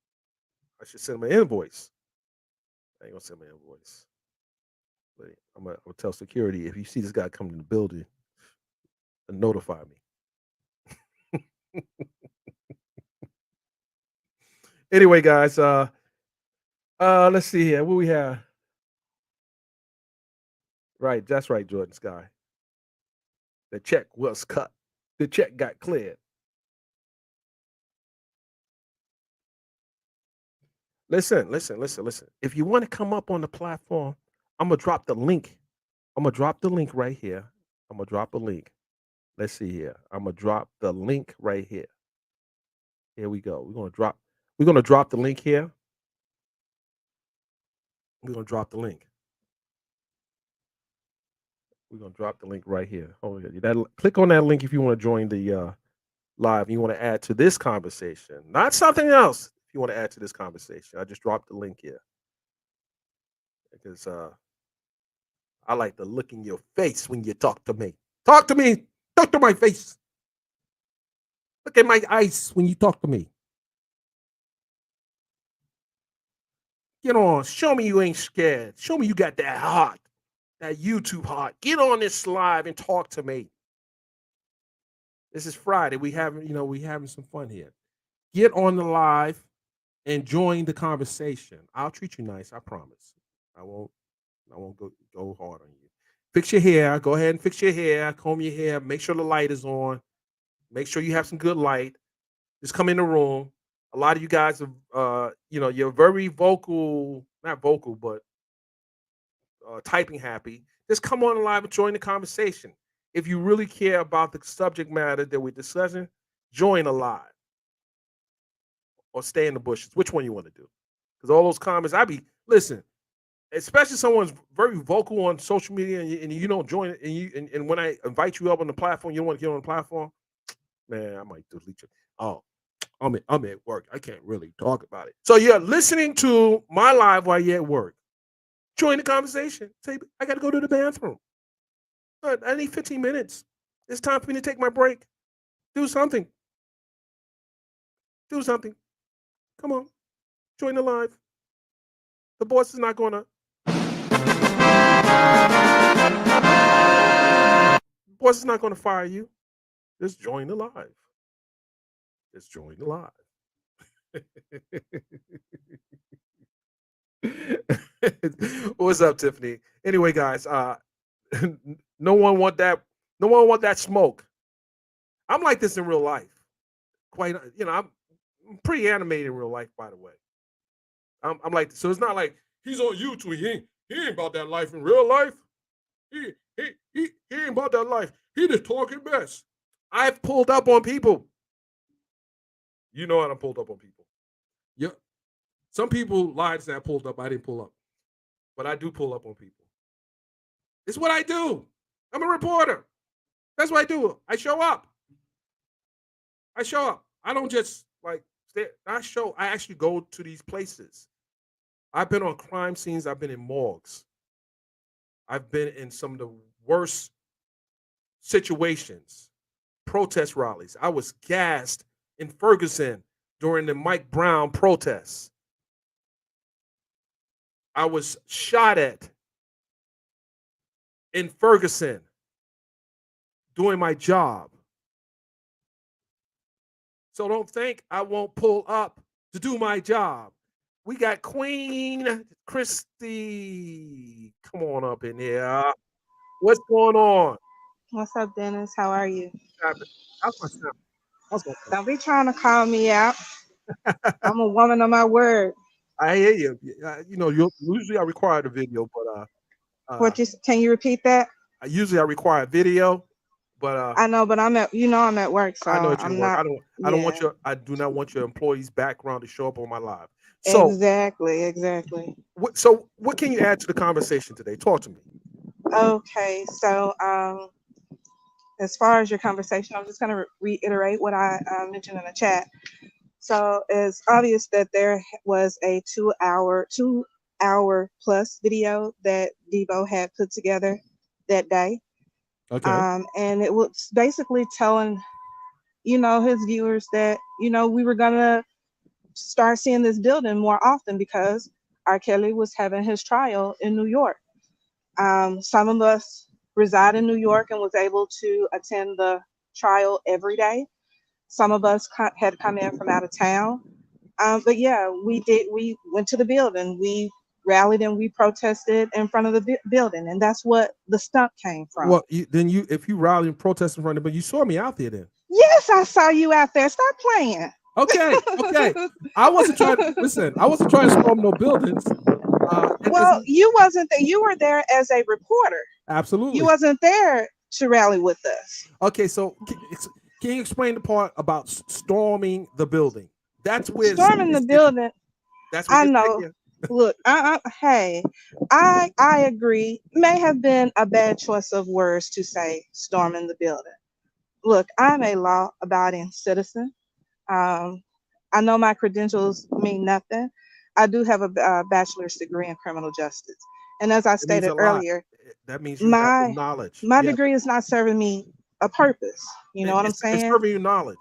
I should send him an invoice. I ain't gonna send him an invoice. But I'm gonna tell security, if you see this guy coming in the building, notify me. Anyway, guys, let's see here. What we have? Right, that's right, Jordan Sky. The check was cut. The check got cleared. Listen. If you want to come up on the platform, I'm gonna drop the link. I'm gonna drop the link right here. I'm gonna drop a link. Let's see here. I'm gonna drop the link right here. Here we go. We're gonna drop the link here. We're gonna drop the link. We're gonna drop the link right here. Oh, click on that link if you want to join the live. You want to add to this conversation, not something else. If you want to add to this conversation, I just dropped the link here because I like to look in your face when you talk to me. Talk to me. Talk to my face. Look at my eyes when you talk to me. Get on. Show me you ain't scared. Show me you got that heart, that YouTube heart. Get on this live and talk to me. This is Friday. We having some fun here. Get on the live and join the conversation. I'll treat you nice. I promise. I won't go hard on you. Fix your hair. Go ahead and fix your hair. Comb your hair. Make sure the light is on. Make sure you have some good light. Just come in the room. A lot of you guys are, you're very vocal, not vocal, but typing happy. Just come on live and join the conversation. If you really care about the subject matter that we're discussing, join a live or stay in the bushes. Which one you want to do? Because all those comments, listen, especially someone's very vocal on social media and you don't join it, and when I invite you up on the platform, you don't want to get on the platform, man, I might delete you. Oh, I'm at work. I can't really talk about it. So you're listening to my live while you're at work. Join the conversation. Say, I got to go to the bathroom. I need 15 minutes. It's time for me to take my break. Do something. Do something. Come on. Join the live. The boss is not going to. The boss is not going to fire you. Just join the live. Just join the live. What's up, Tiffany? Anyway, guys, no one want that smoke. I'm like this in real life. Quite, I'm pretty animated in real life, by the way. I'm like, so it's not like he's on YouTube. He ain't about that life in real life. He ain't about that life. He just talking mess. I've pulled up on people. You know what? I'm pulled up on people. Yeah. Some people lied and said I pulled up. I didn't pull up. But I do pull up on people. It's what I do. I'm a reporter. That's what I do. I show up. I don't just stay. I actually go to these places. I've been on crime scenes. I've been in morgues. I've been in some of the worst situations, protest rallies. I was gassed in Ferguson during the Mike Brown protests. I was shot at in Ferguson doing my job. So don't think I won't pull up to do my job. We got Queen Christy. Come on up in here. What's going on? What's up, Dennis? How are you? How's my sound? Don't be trying to call me out. I'm a woman of my word. I hear you. Usually I require the video, but Can you repeat that? Usually I require video, but I know, but I'm at work, so I know I'm not. I do not want your employees' background to show up on my live. So Exactly. What can you add to the conversation today? Talk to me. Okay, so as far as your conversation, I'm just going to reiterate what I mentioned in the chat. So it's obvious that there was a 2 hour plus video that Debo had put together that day. Okay. And it was basically telling, his viewers that, we were going to start seeing this building more often because R. Kelly was having his trial in New York. Some of us reside in New York and was able to attend the trial every day. Some of us had come in from out of town. But yeah, we did. We went to the building. We rallied and we protested in front of the building, and that's what the stunt came from. Well, if you rally and protest in front of, but you saw me out there then. Yes, I saw you out there. Stop playing. Okay. I wasn't trying to listen. I wasn't trying to storm no buildings. Well, you wasn't there. You were there as a reporter. Absolutely. You wasn't there to rally with us. Okay, so can you explain the part about storming the building? That's where storming the building. That's what I know. Look, hey, I agree. May have been a bad choice of words to say storming the building. Look, I'm a law-abiding citizen. I know my credentials mean nothing. I do have a bachelor's degree in criminal justice, and as I stated earlier, that means you have the knowledge. My degree is not serving me a purpose. You know what I'm saying? It's serving you knowledge.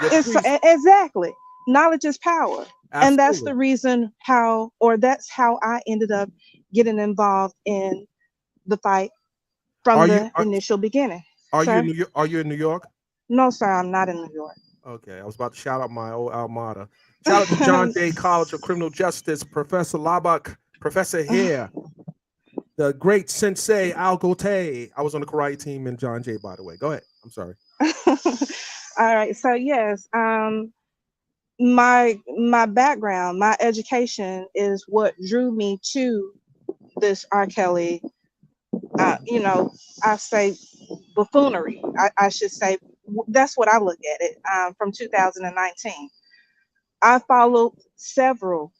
Exactly. Knowledge is power. Absolutely. And that's the reason that's how I ended up getting involved in the fight from the initial beginning. Are you in New York? No, sir, I'm not in New York. Okay, I was about to shout out my old alma mater. Shout out to John Jay College of Criminal Justice, Professor Labak, Professor Hare, the great Sensei Al Gote. I was on the karate team in John Jay, by the way. Go ahead. I'm sorry. All right. So yes, my background, my education is what drew me to this R. Kelly. I say buffoonery. I should say that's what I look at it. From 2019, I followed several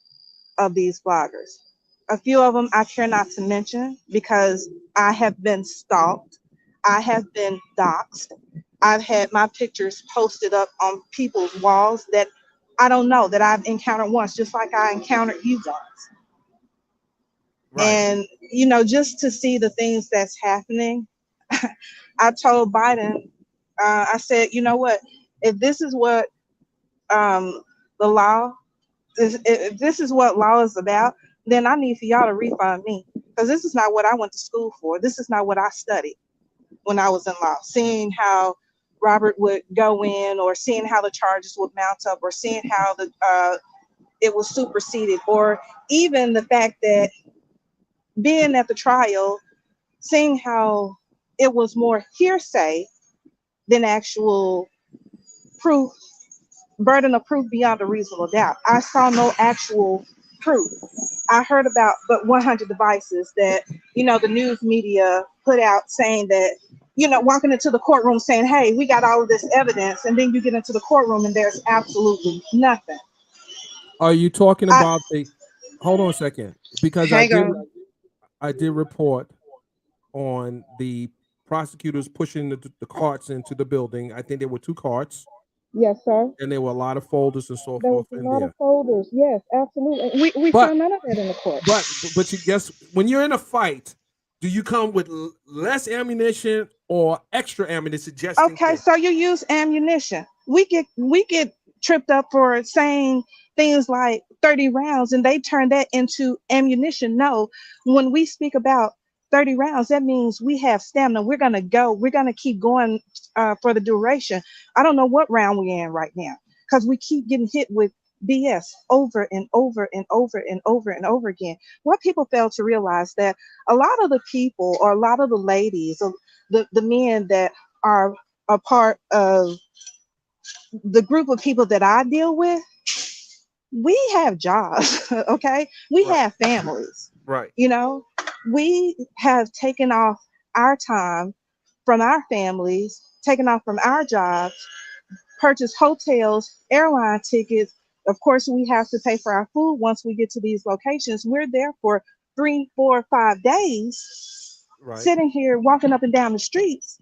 of these bloggers. A few of them I care not to mention because I have been stalked. I have been doxxed. I've had my pictures posted up on people's walls that I don't know, that I've encountered once, just like I encountered you once. Right. And, just to see the things that's happening, I told Biden, I said, you know what, if this is what the law, if this is what law is about, then I need for y'all to refund me, because this is not what I went to school for. This is not what I studied when I was in law. Seeing how Robert would go in, or seeing how the charges would mount up, or seeing how it was superseded, or even the fact that being at the trial, seeing how it was more hearsay than actual proof, burden of proof beyond a reasonable doubt. I saw no actual proof. I heard about but 100 devices that, the news media put out saying that, walking into the courtroom saying, hey, we got all of this evidence, and then you get into the courtroom and there's absolutely nothing. Are you talking about hold on a second, because I did report on the prosecutors pushing the carts into the building. I think there were 2 carts. Yes, sir. And there were a lot of folders and so there forth was a lot of folders. Yes, absolutely. We saw none of that in the court. But you guess, when you're in a fight, do you come with less ammunition or extra ammunition? Okay, so you use ammunition. We get tripped up for saying things like 30 rounds, and they turn that into ammunition. No, when we speak about 30 rounds, that means we have stamina. We're going to keep going for the duration. I don't know what round we're in right now, because we keep getting hit with BS over and over and over and over and over again. What people fail to realize that a lot of the people, or a lot of the ladies, or the men that are a part of the group of people that I deal with, we have jobs, okay? We have families. Right. We have taken off our time from our families, taken off from our jobs, purchased hotels, airline tickets. Of course, we have to pay for our food once we get to these locations. We're there for 3, 4, 5 days, sitting here, walking up and down the streets,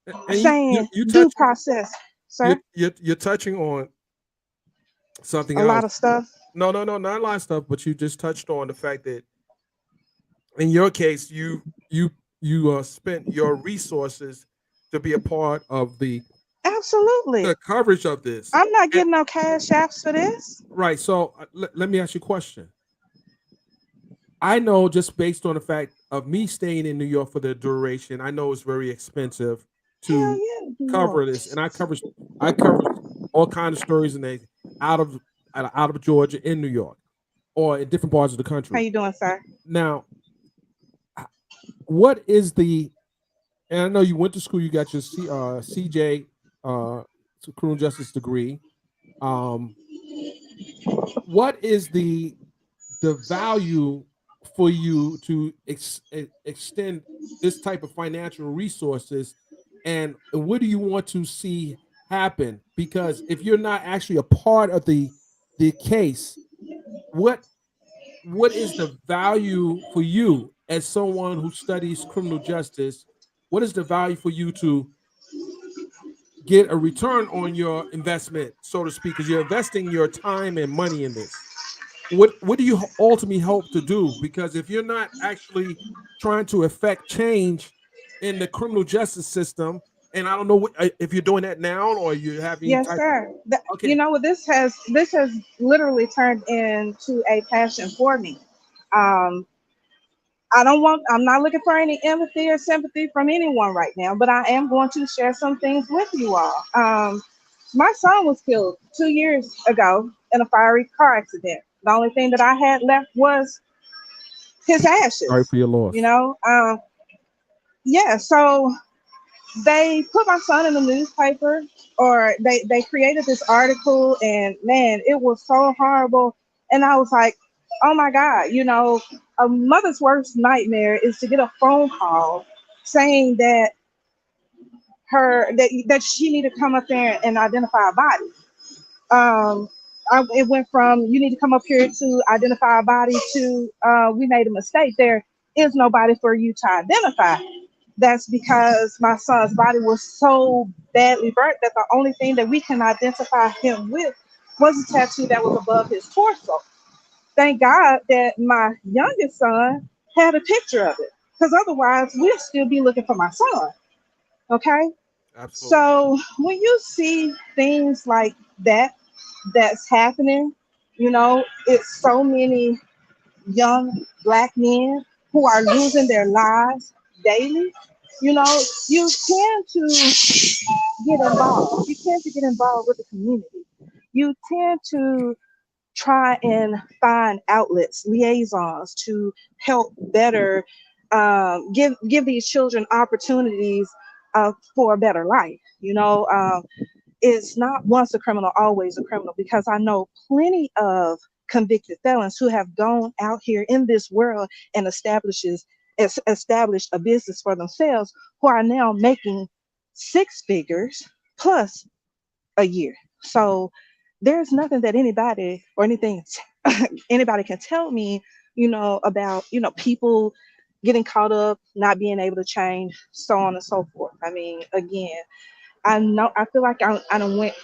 and saying due process. Sir? You're touching on something else. A lot of stuff? No, not a lot of stuff, but you just touched on the fact that in your case, you spent your resources to be a part of the coverage of this. I'm not getting no cash apps for this. Right. So let me ask you a question. I know, just based on the fact of me staying in New York for the duration, I know it's very expensive to cover this, and I covered all kinds of stories, and out of Georgia in New York or in different parts of the How country. you doing, sir? Now, what is the? And I know you went to school. You got your CJ, criminal justice degree. What is the value for you to extend this type of financial resources, and what do you want to see happen? Because if you're not actually a part of the case, what is the value for you as someone who studies criminal justice? What is the value for you to get a return on your investment, so to speak, because you're investing your time and money in this? What do you ultimately hope to do? Because if you're not actually trying to affect change in the criminal justice system, and I don't know if you're doing that now or you have any Yes, type. sir. You Okay, know what? This has literally turned into a passion for me. Um, I'm not looking for any empathy or sympathy from anyone right now, but I am going to share some things with you all. My son was killed 2 years ago in a fiery car accident. The only thing that I had left was his sorry ashes, for your you loss. know? Yeah, so they put my son in the newspaper, or they created this article, and man, it was so horrible. And I was like, oh my God, a mother's worst nightmare is to get a phone call saying that that she need to come up there and identify a body. It went from you need to come up here to identify a body to we made a mistake. There is nobody for you to identify. That's because my son's body was so badly burnt that the only thing that we can identify him with was a tattoo that was above his torso. Thank God that my youngest son had a picture of it, because otherwise we'll still be looking for my son. Okay. Absolutely. So when you see things like that's happening, it's so many young black men who are losing their lives daily. You tend to get involved. You tend to get involved with the community. You tend to try and find outlets, liaisons to help better give these children opportunities for a better life. It's not once a criminal, always a criminal, because I know plenty of convicted felons who have gone out here in this world and established a business for themselves, who are now making six figures plus a year. So there's nothing that anybody or anything anybody can tell me, about, people getting caught up, not being able to change, so on and so forth. I mean, again, I feel like I done went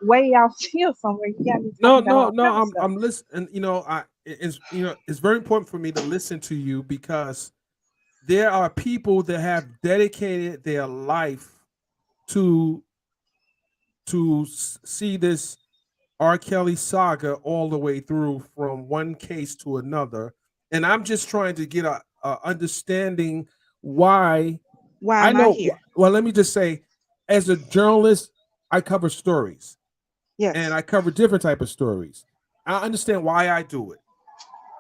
way out here somewhere. You got me No, talking about no, all no. kind of I'm stuff. I'm listening. It's very important for me to listen to you, because there are people that have dedicated their life to see this R. Kelly saga all the way through from one case to another, and I'm just trying to get a understanding why. Why I am I know. here? Well, let me just say, as a journalist, I cover stories, and Yes. I cover different type of stories. I understand why I do it,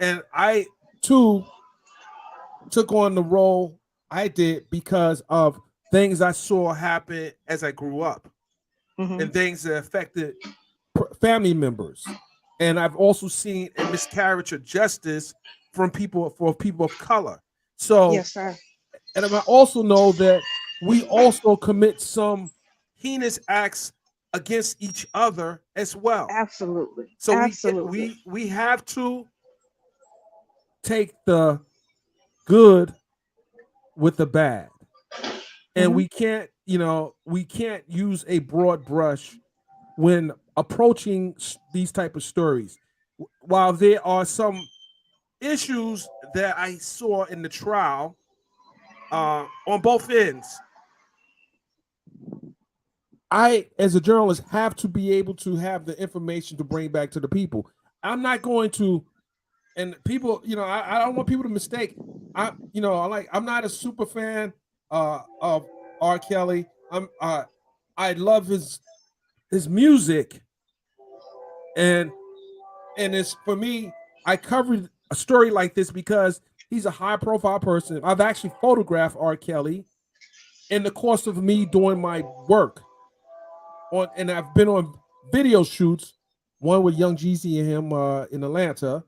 and I too took on the role I did because of things I saw happen as I grew up, Hmm. and things that affected family members. And I've also seen a miscarriage of justice for people of color. So, Yes, sir. and I also know that we also commit some heinous acts against each other as well. Absolutely. So Absolutely. we have to take the good with the bad, and Hmm. we can't use a broad brush when approaching these type of stories. While there are some issues that I saw in the trial on both ends, I, as a journalist, have to be able to have the information to bring back to the people. I'm not going to, and people, I don't want people to mistake. I'm not a super fan of R. Kelly. I love his music, and And it's for me, I covered a story like this because he's a high profile person. I've actually photographed R. Kelly in the course of me doing my work and I've been on video shoots, one with Young Jeezy and him in Atlanta,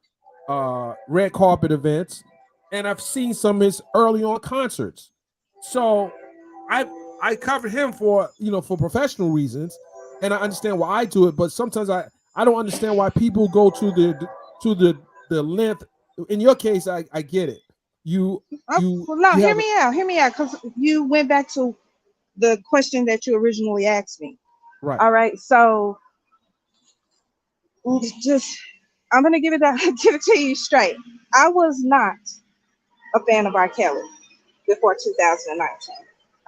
red carpet events, and I've seen some of his early on concerts. So I covered him for for professional reasons, and I understand why I do it. But sometimes I don't understand why people go to the length. In your case, I get it. Well, no, You have hear me out, because you went back to the question that you originally asked me. right. All right, so just I'm gonna give it to you straight. I was not a fan of R. Kelly before 2019.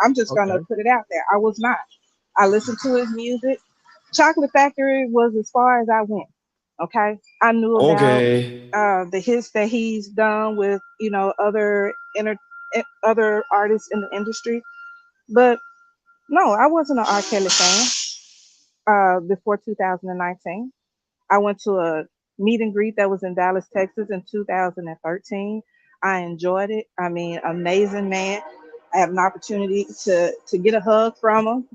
I'm just gonna Okay. put it out there. I was not. I listened to his music. Chocolate Factory was as far as I went. Okay, I knew about Okay. the hits that he's done with other artists in the industry, but no, I wasn't an R. Kelly fan before 2019. I went to a meet and greet that was in Dallas, Texas in 2013. I enjoyed it. I mean, amazing man. I have an opportunity to get a hug from him,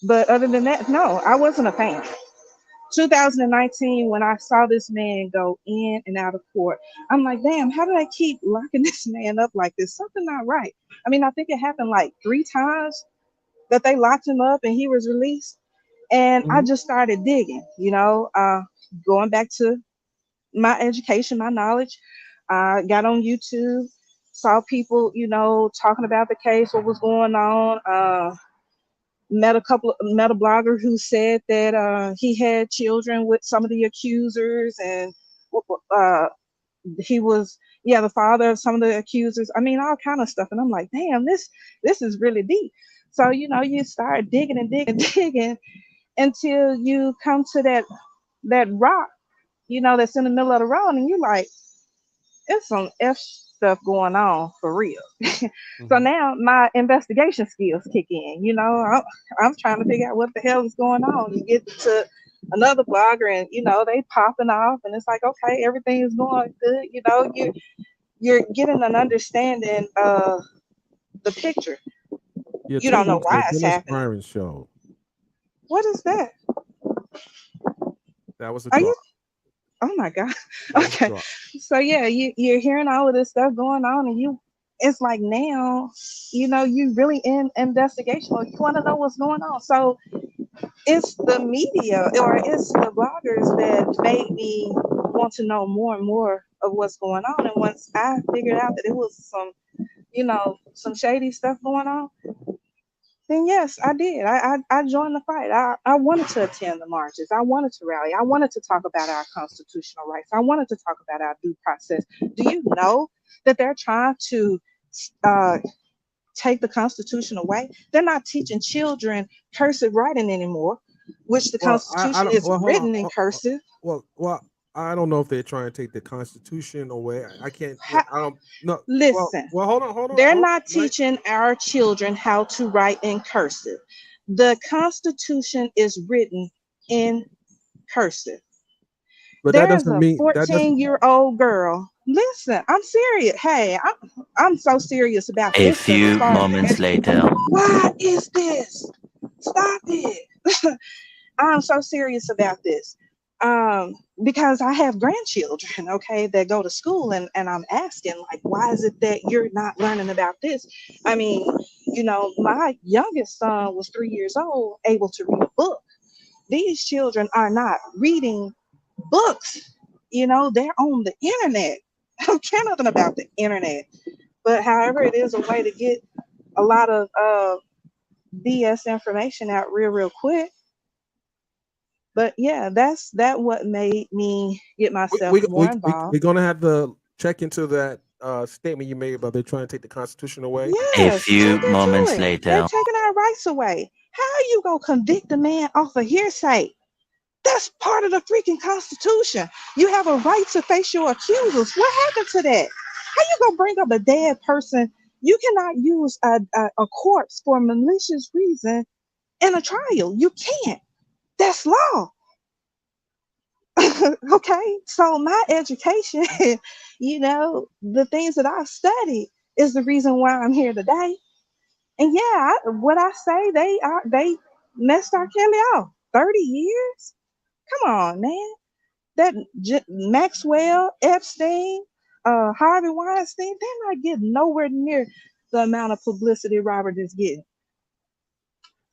but other than that, no, I wasn't a fan. 2019, when I saw this man go in and out of court, I'm like, damn, how did I keep locking this man up like this? Something not right. I mean, I think it happened like 3 times that they locked him up and he was released. And I Mhm. just started digging, going back to my education, my knowledge. Got on YouTube, saw people, talking about the case, what was going on. Met a blogger who said that he had children with some of the accusers, and uh, he was the father of some of the accusers. I mean, all kind of stuff. And I'm like, damn, this is really deep. So you start digging and digging and digging until you come to that rock, that's in the middle of the road, and you're like, it's some F stuff going on for real. So Mhm. now my investigation skills kick in. I'm trying to figure out what the hell is going on. You get to another blogger, and they popping off, and it's like, okay, everything is going good. You're getting an understanding of the picture. Yeah, You 2 don't know weeks ago, why it's Dennis happening. Byron show. What is that? That was a Are you? drop. Oh my god. That was a Okay. drop. So yeah, you're hearing all of this stuff going on, and it's like now, you really in investigation mode. You want to know what's going on. So it's the media or it's the bloggers that made me want to know more and more of what's going on. And once I figured out that it was some shady stuff going on, then yes, I did. I joined the fight. I wanted to attend the marches. I wanted to rally. I wanted to talk about our constitutional rights. I wanted to talk about our due process. Do you know that they're trying to uh, take the Constitution away? They're not teaching children cursive writing anymore, which the Well, I Constitution don't. is Well, hold on. written in cursive. Well, I don't know if they're trying to take the Constitution away. I can't. Ha- I don't. No. Listen, Hold on. they're not Mike. teaching our children how to write in cursive. The Constitution is written in cursive. But that There's doesn't a mean that doesn't. 14-year-old girl. Listen, I'm serious. Hey, I'm so serious about A this stuff as few far as the moments later. Why is this? Stop it. I'm so serious about this. Because I have grandchildren, okay, that go to school, and I'm asking, like, why is it that you're not learning about this? I mean, my youngest son was 3 years old, able to read a book. These children are not reading books. They're on the internet. I don't care nothing about the internet. But however, it is a way to get a lot of BS information out real quick. But yeah, that what made me get myself more involved. We're gonna have to check into that statement you made about they're trying to take the Constitution away. A Yes, few look into moments it. They're later. taking our rights away. How are you gonna convict a man off of hearsay? That's part of the freaking Constitution. You have a right to face your accusers. What happened to that? How you gonna bring up a dead person? You cannot use a corpse for malicious reason in a trial. You can't. That's law. Okay, so my education, the things that I've studied is the reason why I'm here today. And yeah, what I say, they messed R. Kelly off 30 years. Come on, man. That Maxwell, Epstein, Harvey Weinstein, they're not getting nowhere near the amount of publicity Robert is getting.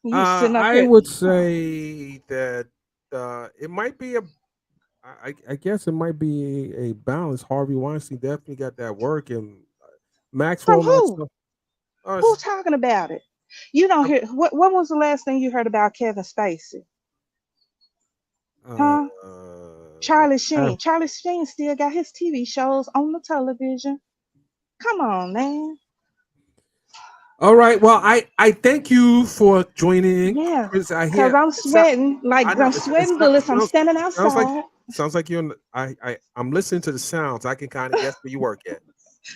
You sitting up I here. would say that it might be I guess it might be a balance. Harvey Weinstein definitely got that work, and From Maxwell, who? Maxwell. Uh, Who talking about it? You don't uh, hear what was the last thing you heard about Kevin Spacey? uh, Huh? Charlie Sheen. Charlie Sheen still got his TV shows on the television. Come on, man. all right. Well, I thank you for joining, Yeah. Chris. I Cause hear. I'm sweating like I know I'm sweating bullets. I'm standing outside. sounds like you're. I'm listening to the sounds. I can kind of guess where you work at.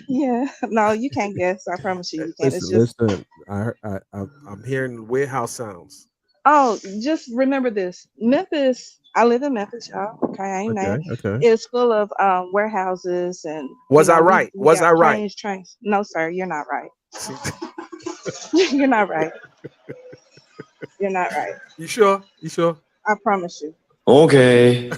Yeah. No, you can't guess. I promise you, you can't. It's Listen, just listen. I'm hearing warehouse sounds. oh, just remember this. Memphis. I live in Memphis, y'all. Okay, I ain't Okay, mad. okay. It's full of warehouses and Was I we right? we Was got I right? trains. No, sir, you're not right. See, You're not right. You're not right. you sure? You sure? I promise you. Okay.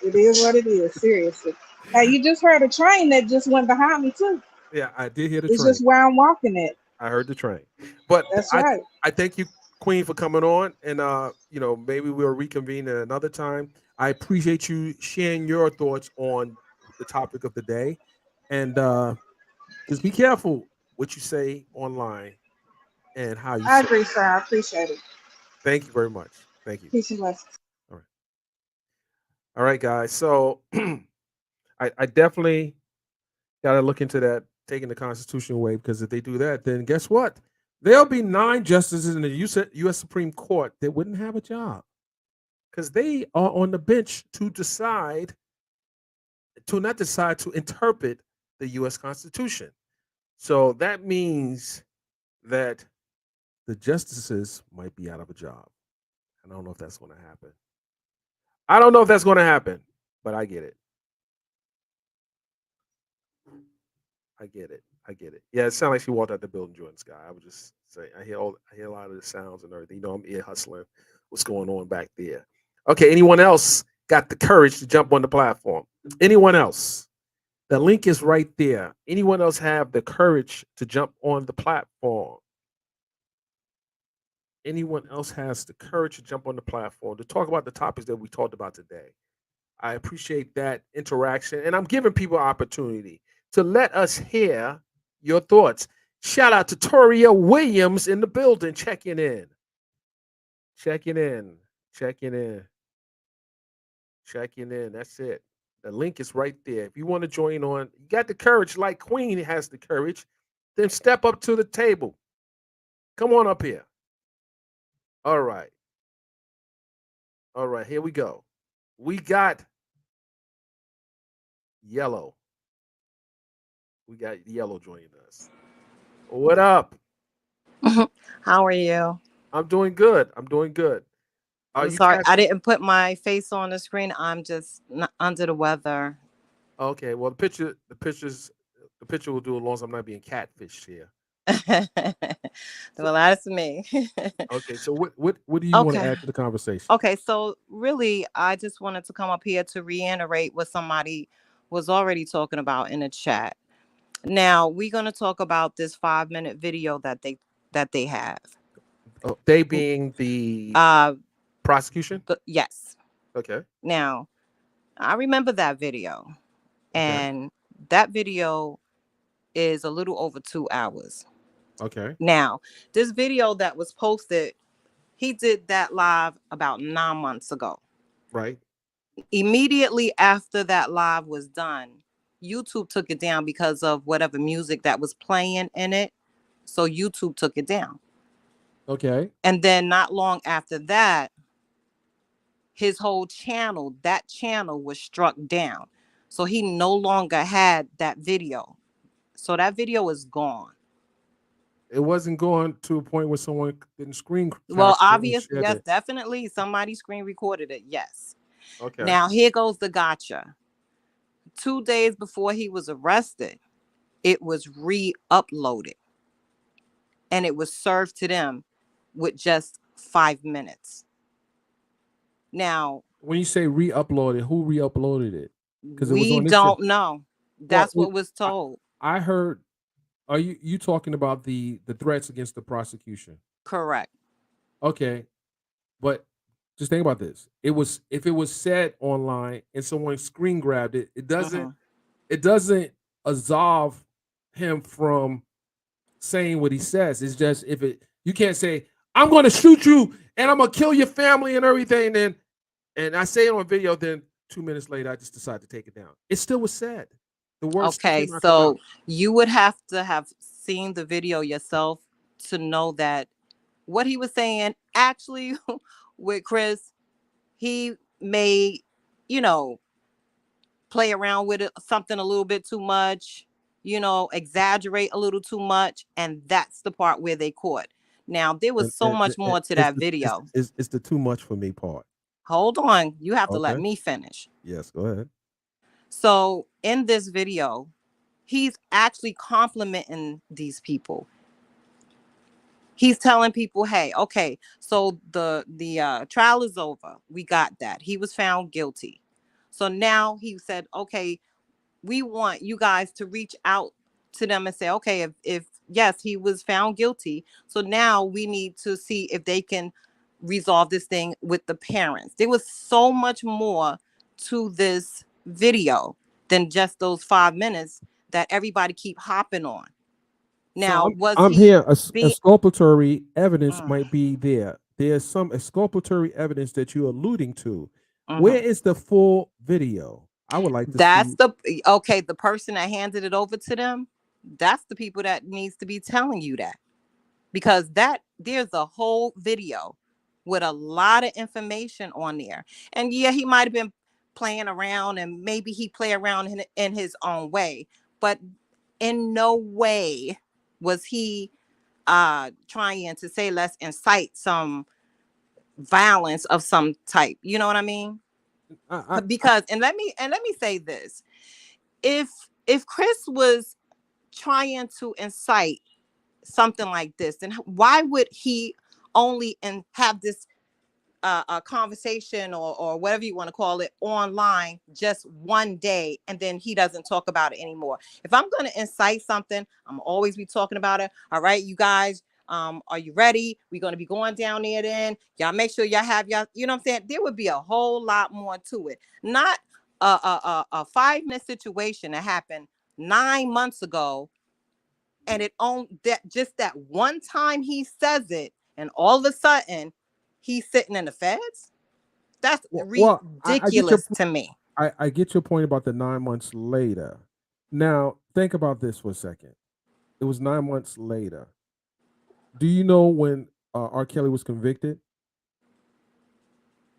It is what it is. Seriously. Now you just heard a train that just went behind me too. Yeah, I did hear the It's train. just where I'm walking at. I heard the train. But That's right. I thank you, Queen, for coming on, and maybe we'll reconvene at another time. I appreciate you sharing your thoughts on the topic of the day, and just be careful what you say online and how you I say. agree, sir. I appreciate it. Thank you very much. Thank you. Peace and blessings. All right, all right, guys. So I definitely got to look into that, taking the Constitution away, because if they do that, then guess what? There'll be 9 justices in the U.S. Supreme Court that wouldn't have a job because they are on the bench to interpret the U.S. Constitution. So that means that the justices might be out of a job. And I don't know if that's going to happen. I don't know if that's going to happen, but I get it. I get it. I get it. Yeah, it sounded like she walked out the building, Jordan Sky. I would just say I hear a lot of the sounds and everything. I'm ear hustling. What's going on back there? Okay, anyone else got the courage to jump on the platform? Anyone else? The link is right there. Anyone else have the courage to jump on the platform? Anyone else has the courage to jump on the platform to talk about the topics that we talked about today? I appreciate that interaction, and I'm giving people opportunity to let us hear your thoughts. Shout out to Toria Williams in the building, checking in. That's it. The link is right there. If you want to join on, you got the courage like Queen has the courage, then step up to the table. Come on up here. All right. All right, here we go. We got Yellow. We got Yellow joining us. What up? How are you? I'm doing good. I'm doing good. Are I'm you sorry, I tapping? didn't put my face on the screen. I'm just under the weather. Okay, well the picture will do as long as I'm not being catfished here. So, Well, that's me. okay, so what do you want to Okay. add to the conversation? Okay, so really, I just wanted to come up here to reiterate what somebody was already talking about in the chat. Now, we're going to talk about this 5-minute video that they have. Oh, they being the Uh prosecution? yes. Okay. Now, I remember that video, Okay. and that video is a little over 2 hours. Okay. Now, this video that was posted, he did that live about 9 months ago. Right. Immediately after that live was done, YouTube took it down because of whatever music that was playing in it. So YouTube took it down. Okay. And then not long after that, his whole channel, that channel was struck down. So he no longer had that video. So that video is gone. It wasn't going to a point where someone didn't screen Well, capture it and obviously, share yes, it. definitely somebody screen recorded it. Yes. Okay. Now, here goes the gotcha. 2 days before he was arrested, it was re-uploaded and it was served to them with just 5 minutes. Now, when you say re-uploaded, who re-uploaded it? Because it was we on this. don't know. That's Well, what was told. I heard. Are you talking about the threats against the prosecution? Correct. Okay, but just think about this. If it was said online and someone screen grabbed it, it doesn't absolve him from saying what he says. It's just you can't say, I'm gonna shoot you and I'm gonna kill your family and everything, and I say it on video, then 2 minutes later I just decide to take it down. It still was said. The words Okay, came out your so mouth. you would have to have seen the video yourself to know that what he was saying actually with Chris, he may, play around with it, something a little bit too much, exaggerate a little too much. And that's the part where they caught. Now, there was so much more to that video. It's the too much for me part. Hold on. You have to let Okay. me finish. Yes, go ahead. So in this video, he's actually complimenting these people. He's telling people, hey, okay, so the trial is over. We got that. He was found guilty. So now he said, okay, we want you guys to reach out to them and say, okay, if yes, he was found guilty. So now we need to see if they can resolve this thing with the parents. There was so much more to this video than just those 5 minutes that everybody keep hopping on. Now, so I'm here. Exculpatory evidence Mm. might be there. There's some exculpatory evidence that you're alluding to. Where is the full video? I would like to That's see. the person that handed it over to them. That's the people that needs to be telling you that, because there's a whole video with a lot of information on there. And yeah, he might have been playing around, and maybe he play around in his own way, but in no way was he trying to say let's incite some violence of some type. You know what I mean? Because let me say this. If Chris was trying to incite something like this, then why would he only have this a conversation or whatever you want to call it online just one day, and then he doesn't talk about it anymore? If I'm going to incite something, I'm always be talking about it. All right, you guys, are you ready? We're going to be going down there then. Y'all make sure y'all have y'all, you know what I'm saying? There would be a whole lot more to it. Not a 5-minute situation that happened 9 months ago, and it on that just that one time he says it, and all of a sudden he's sitting in the feds. That's ridiculous to me. I get your point about the 9 months later. Now think about this for a second. It was 9 months later. Do you know when R. Kelly was convicted?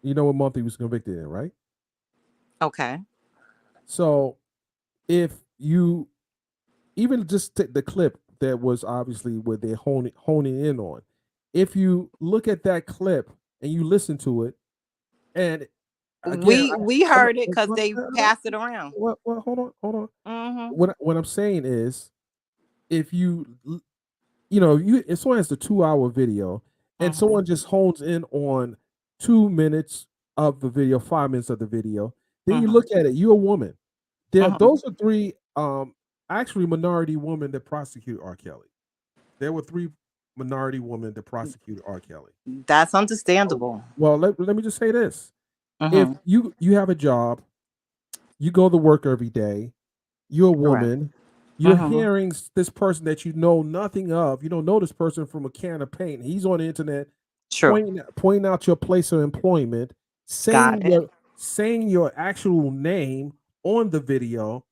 You know what month he was convicted in, right? Okay. So if you even just take the clip that was obviously where they're honing in on, if you look at that clip and you listen to it, and again, we heard it because they passed it around. Well, hold on. Mm-hmm. What I'm saying is, if if someone has the 2-hour video and someone just hones in on 2 minutes of the video, 5 minutes of the video, then you look at it, you're a woman. Those are 3 actually minority women that prosecuted R. Kelly. There were 3 minority women that prosecuted R. Kelly. That's understandable. Well, let me just say this. If you have a job, you go to work every day, you're a woman, you're hearing this person that you know nothing of. You don't know this person from a can of paint. He's on the internet pointing out your place of employment, saying your actual name on the video,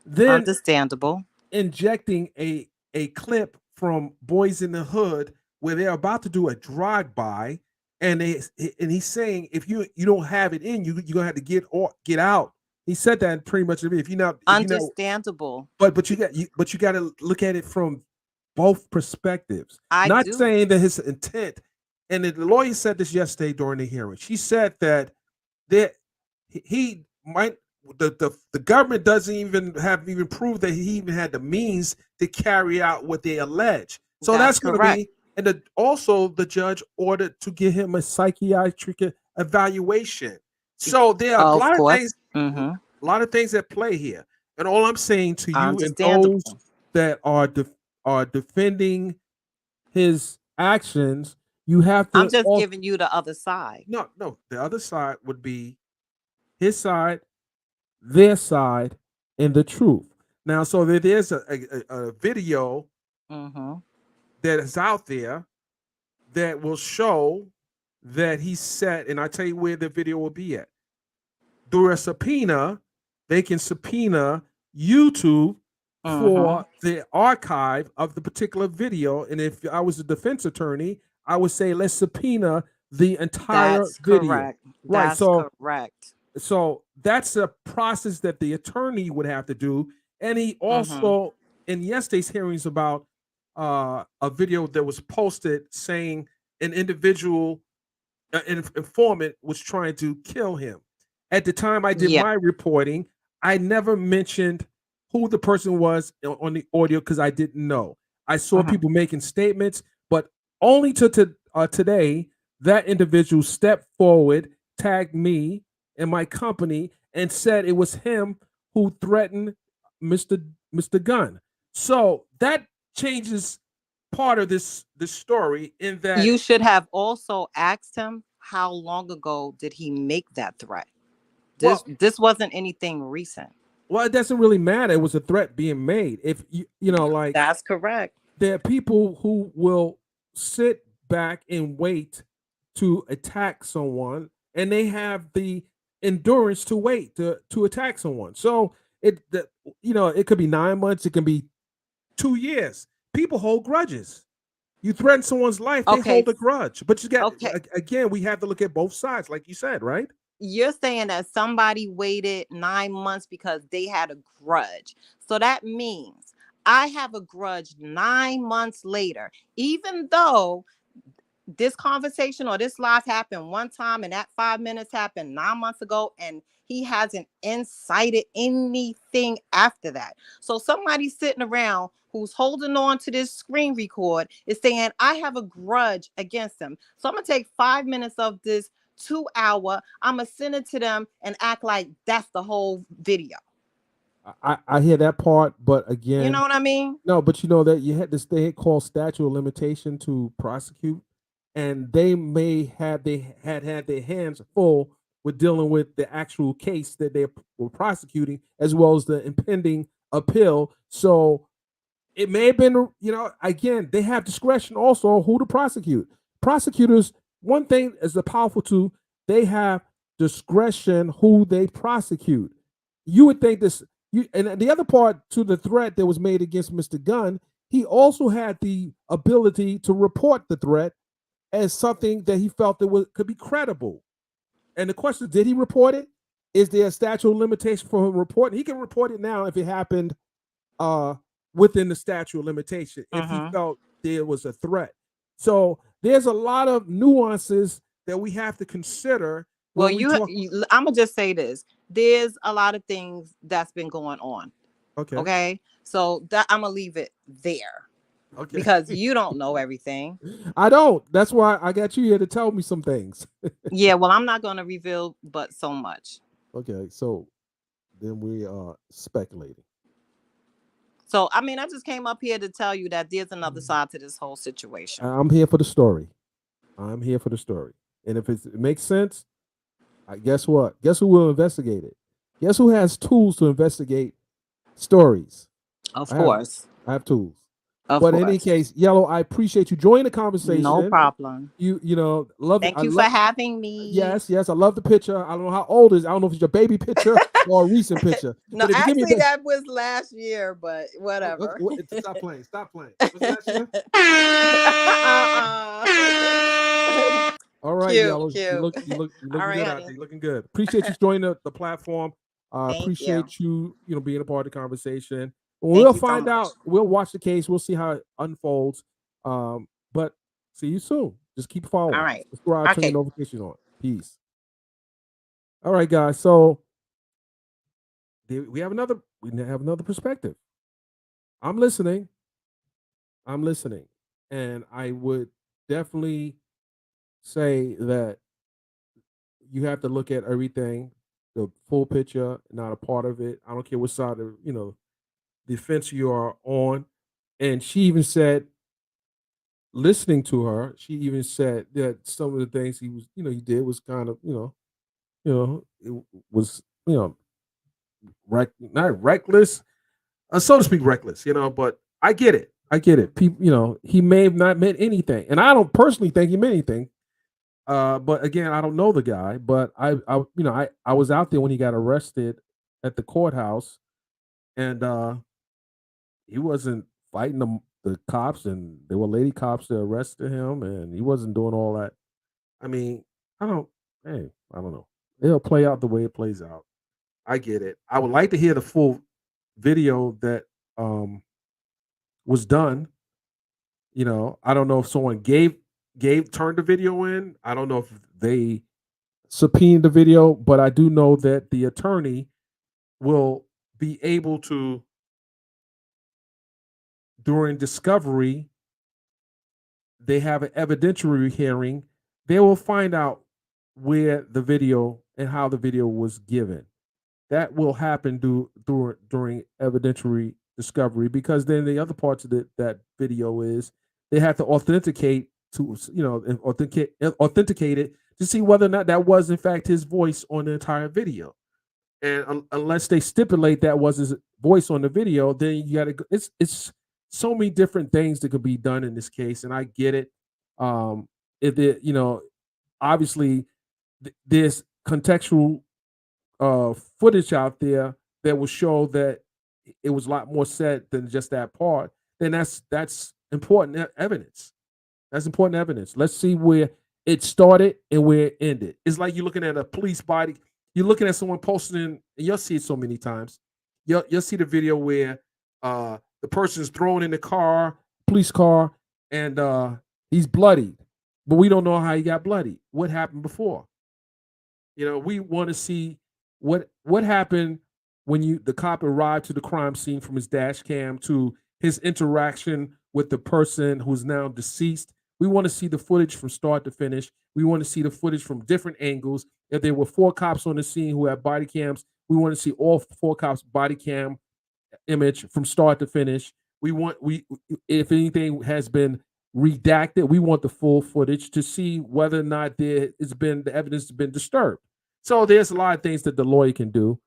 then understandable, injecting a clip from Boys in the Hood where they're about to do a drive-by, and he's saying if you don't have it in you, you're gonna have to get out. He said that pretty much. If you're not understandable, but you got to look at it from both perspectives. Not saying that his intent, and the lawyer said this yesterday during the hearing. She said that he might the government doesn't even proved that he even had the means to carry out what they allege. So that's going to be, and also the judge ordered to give him a psychiatric evaluation. So there are a lot of things, a lot of things at play here. And all I'm saying to you and those that are defending his actions, you have to. I'm just giving you the other side. No, the other side would be his side, their side, and the truth. Now, so there's a video that is out there that will show that he said, and I tell you where the video will be at. Through a subpoena, they can subpoena YouTube for the archive of the particular video. And if I was a defense attorney, I would say, let's subpoena the entire video. Correct. Right. That's correct. So that's a process that the attorney would have to do. And he also, in yesterday's hearings about a video that was posted saying an individual, an informant was trying to kill him. At the time I did my reporting, I never mentioned who the person was on the audio because I didn't know. I saw people making statements, but only today, that individual stepped forward, tagged me and my company, and said it was him who threatened Mr. Gunn. So that changes part of this story in that you should have also asked him how long ago did he make that threat. This wasn't anything recent. Well, it doesn't really matter. It was a threat being made. If you know, like, that's correct. There are people who will sit back and wait to attack someone, and they have the endurance to wait to attack someone. So it could be 9 months, it can be 2 years. People hold grudges. You threaten someone's life, they hold a grudge. But you got again, we have to look at both sides, like you said, right? You're saying that somebody waited 9 months because they had a grudge. So that means I have a grudge 9 months later, even though this conversation or this live happened one time and that 5 minutes happened 9 months ago, and he hasn't incited anything after that. So somebody sitting around who's holding on to this screen record is saying, I have a grudge against him. So I'm going to take 5 minutes of this 2 hour, I'm going to send it to them and act like that's the whole video. I hear that part, but again, you know what I mean? No, but you know that you had this thing called statute of limitation to prosecute, and they had their hands full with dealing with the actual case that they were prosecuting, as well as the impending appeal. So it may have been, again, they have discretion also who to prosecute. Prosecutors, one thing is a powerful tool, they have discretion who they prosecute. You would think this, and the other part to the threat that was made against Mr. Gunn, he also had the ability to report the threat as something that he felt that could be credible. And the question is, did he report it? Is there a statute of limitation for him reporting? He can report it now if it happened within the statute of limitation, if he felt there was a threat. So there's a lot of nuances that we have to consider. Well, I'm gonna just say this. There's a lot of things that's been going on. Okay. So that I'm gonna leave it there. Okay. Because you don't know everything. I don't. That's why I got you here to tell me some things. Yeah, well, I'm not gonna reveal but so much. Okay, so then we are speculating. So I mean, I just came up here to tell you that there's another side to this whole situation. I'm here for the story. And if it makes sense, guess what? Guess who will investigate it? Guess who has tools to investigate stories? Of course. I have tools. But in any case, Yellow, I appreciate you joining the conversation. No problem. Love. Thank you for having me. Yes, I love the picture. I don't know how old it is. I don't know if it's your baby picture or a recent picture. No, actually, that was last year, but whatever. Stop playing. Was last year? All right, Yellow. Cute. You look good out there. You're looking good. Appreciate you joining the platform. Appreciate you being a part of the conversation. We'll find out. We'll watch the case. We'll see how it unfolds. But see you soon. Just keep following. All right. Subscribe, turn your notifications on. Peace. All right, guys. So we have another perspective. I'm listening. I'm listening, and I would definitely say that you have to look at everything, the full picture, not a part of it. I don't care what side of the fence you are on. And she even said, listening to her, she even said that some of the things he did was kind of, it was, not reckless, so to speak, reckless, but I get it. I get it. People, he may have not meant anything. And I don't personally think he meant anything. But again, I don't know the guy, but I was out there when he got arrested at the courthouse, and he wasn't fighting the cops, and there were lady cops that arrested him, and he wasn't doing all that. I mean, I don't, hey, I don't know. It'll play out the way it plays out. I get it. I would like to hear the full video that was done. I don't know if someone turned the video in. I don't know if they subpoenaed the video, but I do know that the attorney will be able to, during discovery, they have an evidentiary hearing. They will find out where the video and how the video was given. That will happen during evidentiary discovery, because then the other parts of that video is they have to authenticate authenticate it to see whether or not that was in fact his voice on the entire video. And unless they stipulate that was his voice on the video, then you got to. It's so many different things that could be done in this case, and I get it. If it, obviously there's contextual footage out there that will show that it was a lot more said than just that part. Then that's important evidence. That's important evidence. Let's see where it started and where it ended. It's like you're looking at a police body. You're looking at someone posting, and you'll see it so many times. You'll see the video where the person's thrown in the car, police car, and he's bloodied, but we don't know how he got bloodied. What happened before? We want to see what happened when the cop arrived to the crime scene, from his dash cam to his interaction with the person who's now deceased. We want to see the footage from start to finish. We want to see the footage from different angles. If there were 4 cops on the scene who had body cams, we want to see all 4 cops' body cam image from start to finish. If anything has been redacted, we want the full footage to see whether or not the evidence has been disturbed. So there's a lot of things that the lawyer can do.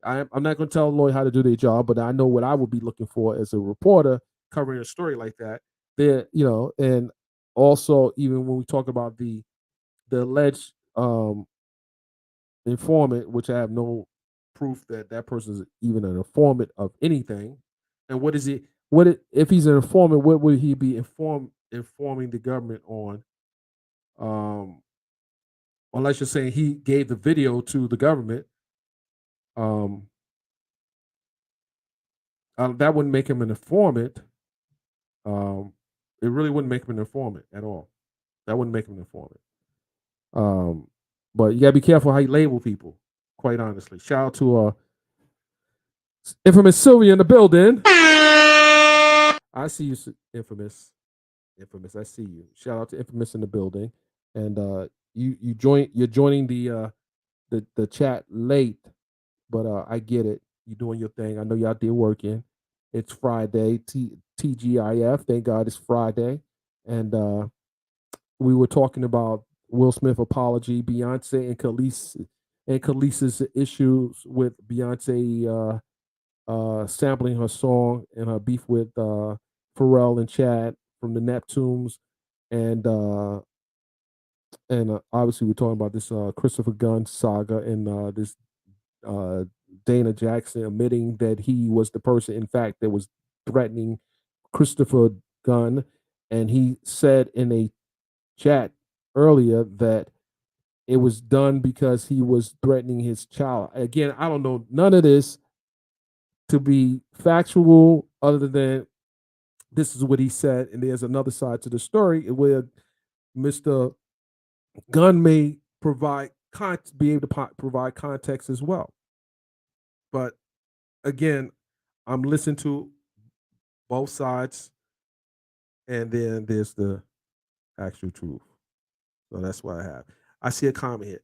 I'm not going to tell a lawyer how to do their job, but I know what I would be looking for as a reporter covering a story like that. And also, even when we talk about the alleged informant, which I have no proof that person is even an informant of anything. And what is he? If he's an informant? What would he be informing the government on? Unless you're saying he gave the video to the government, that wouldn't make him an informant. It really wouldn't make him an informant at all. That wouldn't make him an informant. But you gotta be careful how you label people. Quite honestly, shout out to infamous Sylvia in the building. I see you, infamous. I see you. Shout out to infamous in the building, and you're joining the chat late, but I get it. You're doing your thing. I know you're out there working. It's Friday. TGIF. Thank God it's Friday, and we were talking about Will Smith apology, Beyonce and Kelis's issues with Beyonce sampling her song and her beef with Pharrell and Chad from the Neptunes, and obviously we're talking about this Christopher Gunn saga, and this Dana Jackson admitting that he was the person, in fact, that was threatening Christopher Gunn, and he said in a chat earlier that it was done because he was threatening his child. Again, I don't know none of this to be factual, other than this is what he said, and there's another side to the story where Mr. Gunn may provide be able to provide context as well. But again, I'm listening to both sides, and then there's the actual truth. So that's what I have. I see a comment here.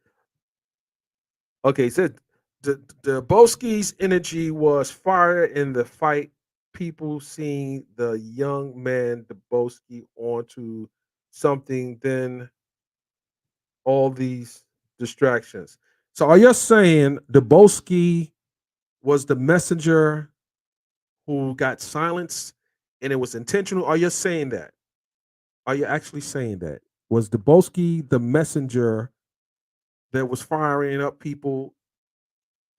Okay, it said the Boski's energy was fire in the fight. People seeing the young man, the Boski, onto something, then all these distractions. So are you saying the Boski was the messenger who got silenced and it was intentional? Are you saying that? Are you actually saying that? Was the Boski the messenger that was firing up people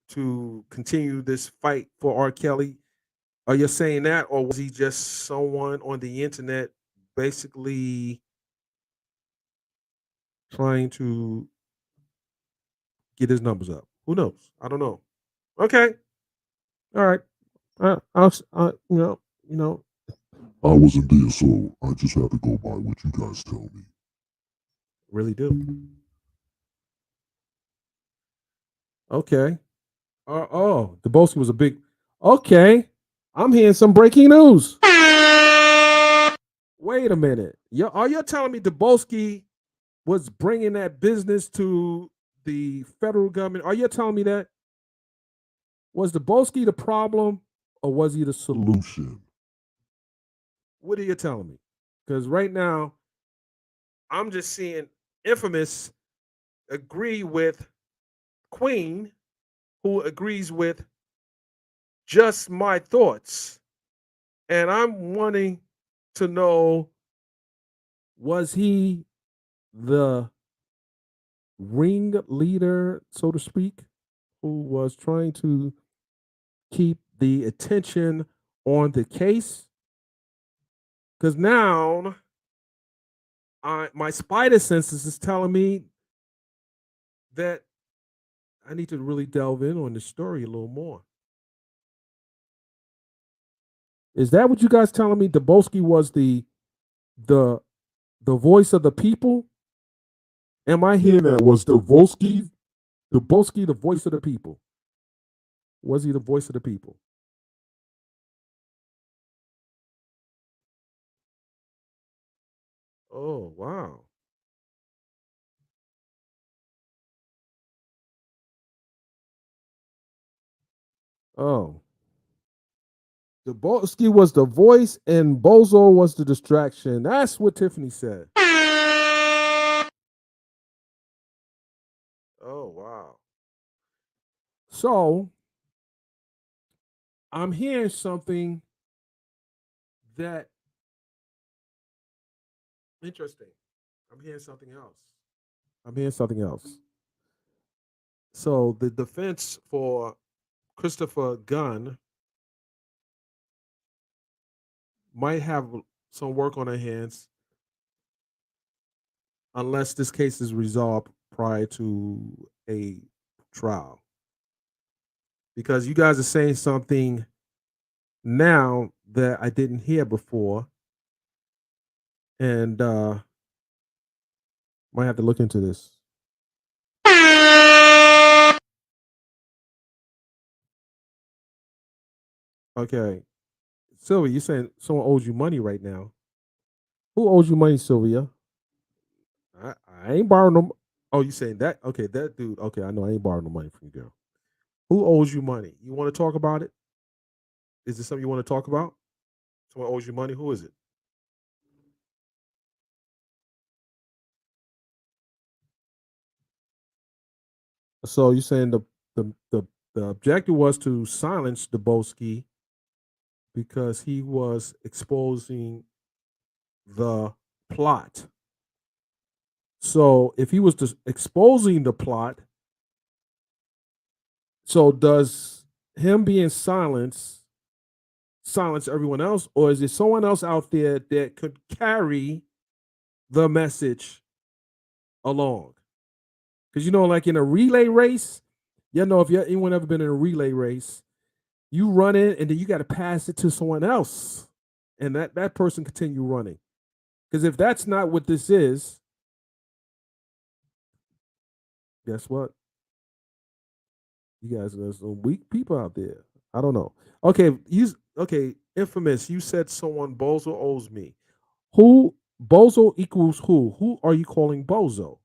to continue this fight for R. Kelly? Are you saying that, or was he just someone on the internet basically trying to get his numbers up? Who knows? I don't know. Okay, all right. You know, I wasn't there, so I just have to go by what you guys tell me. really do. Okay. The Boski was a big. Okay, I'm hearing some breaking news. Wait a minute. Are you telling me Daboski was bringing that business to the federal government? Are you telling me that? Was Daboski the problem or was he the solution? What are you telling me? Because right now, I'm just seeing Infamous agree with Queen, who agrees with Just My Thoughts. And I'm wanting to know, was he the ringleader, so to speak, who was trying to keep the attention on the case? Because now my spider senses is telling me that I need to really delve in on the story a little more. Is that what you guys telling me? Daboski was the voice of the people? Am I hearing that? Was Daboski the voice of the people? Was he the voice of the people? Oh, wow. Oh. Daboski was the voice and Bozo was the distraction. That's what Tiffany said. Oh, wow. So I'm hearing something that interesting. I'm hearing something else. So the defense for Christopher Gunn might have some work on their hands unless this case is resolved prior to a trial. Because you guys are saying something now that I didn't hear before, and might have to look into this. Okay, Sylvia, you're saying someone owes you money right now. Who owes you money, Sylvia? I ain't borrowing no. Oh, you saying that? Okay, that dude. Okay, I know I ain't borrowing no money from you, girl. Who owes you money? You want to talk about it? Is this something you want to talk about? Someone owes you money. Who is it? So you're saying the objective was to silence Daboski because he was exposing the plot. So if he was just exposing the plot, so does him being silenced silence everyone else, or is there someone else out there that could carry the message along? Because like in a relay race, if anyone ever been in a relay race, you run it and then you got to pass it to someone else, and that person continue running. Because if that's not what this is, guess what? You guys are some weak people out there. I don't know. Okay, Infamous. You said someone Bozo owes me. Who Bozo equals who? Who are you calling Bozo?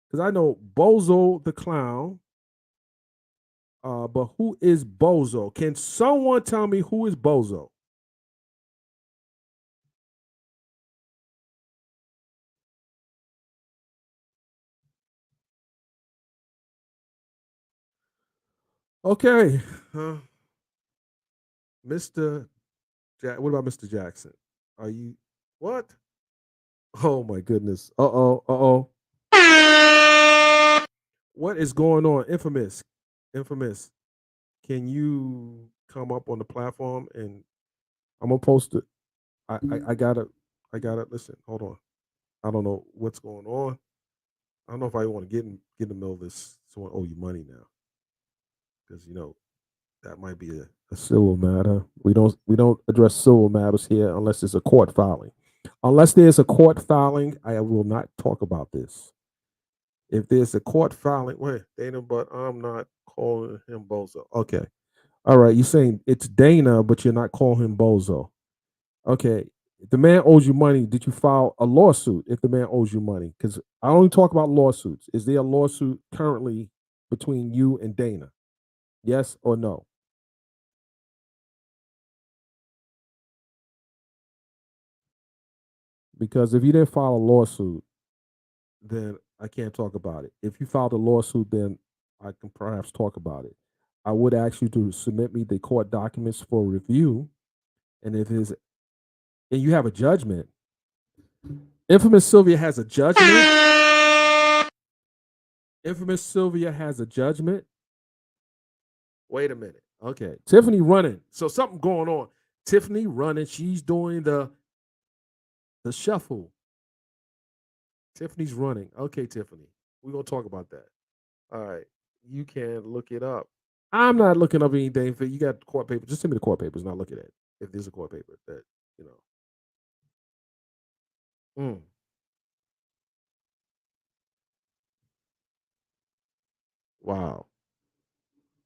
Because I know Bozo the clown. But who is Bozo? Can someone tell me who is Bozo? Okay, Mr. What about Mr. Jackson? Are you what? Oh my goodness. Uh oh. Uh oh. What is going on? Infamous. Infamous. Can you come up on the platform and I'm gonna post it. I gotta listen. Hold on. I don't know what's going on. I don't know if I want to get in the middle of this. Someone owe you money now because that might be a civil matter. We don't address civil matters here unless it's a court filing. Unless there's a court filing, I will not talk about this. If there's a court filing, wait, Dana, but I'm not calling him Bozo. Okay. All right. You're saying it's Dana, but you're not calling him Bozo. Okay. If the man owes you money, did you file a lawsuit if the man owes you money? Because I only talk about lawsuits. Is there a lawsuit currently between you and Dana? Yes or no? Because if you didn't file a lawsuit, then I can't talk about it. If you filed a lawsuit, then I can perhaps talk about it. I would ask you to submit me the court documents for review, and if it's and you have a judgment. Infamous Sylvia has a judgment. Infamous Sylvia has a judgment. Wait a minute. Okay, Tiffany running. So something going on. Tiffany running. She's doing the shuffle. Tiffany's running. Okay, Tiffany. We're gonna talk about that. All right. You can look it up. I'm not looking up anything. You got court paper. Just send me the court papers and I'll look at it. If there's a court paper that, you know. Wow.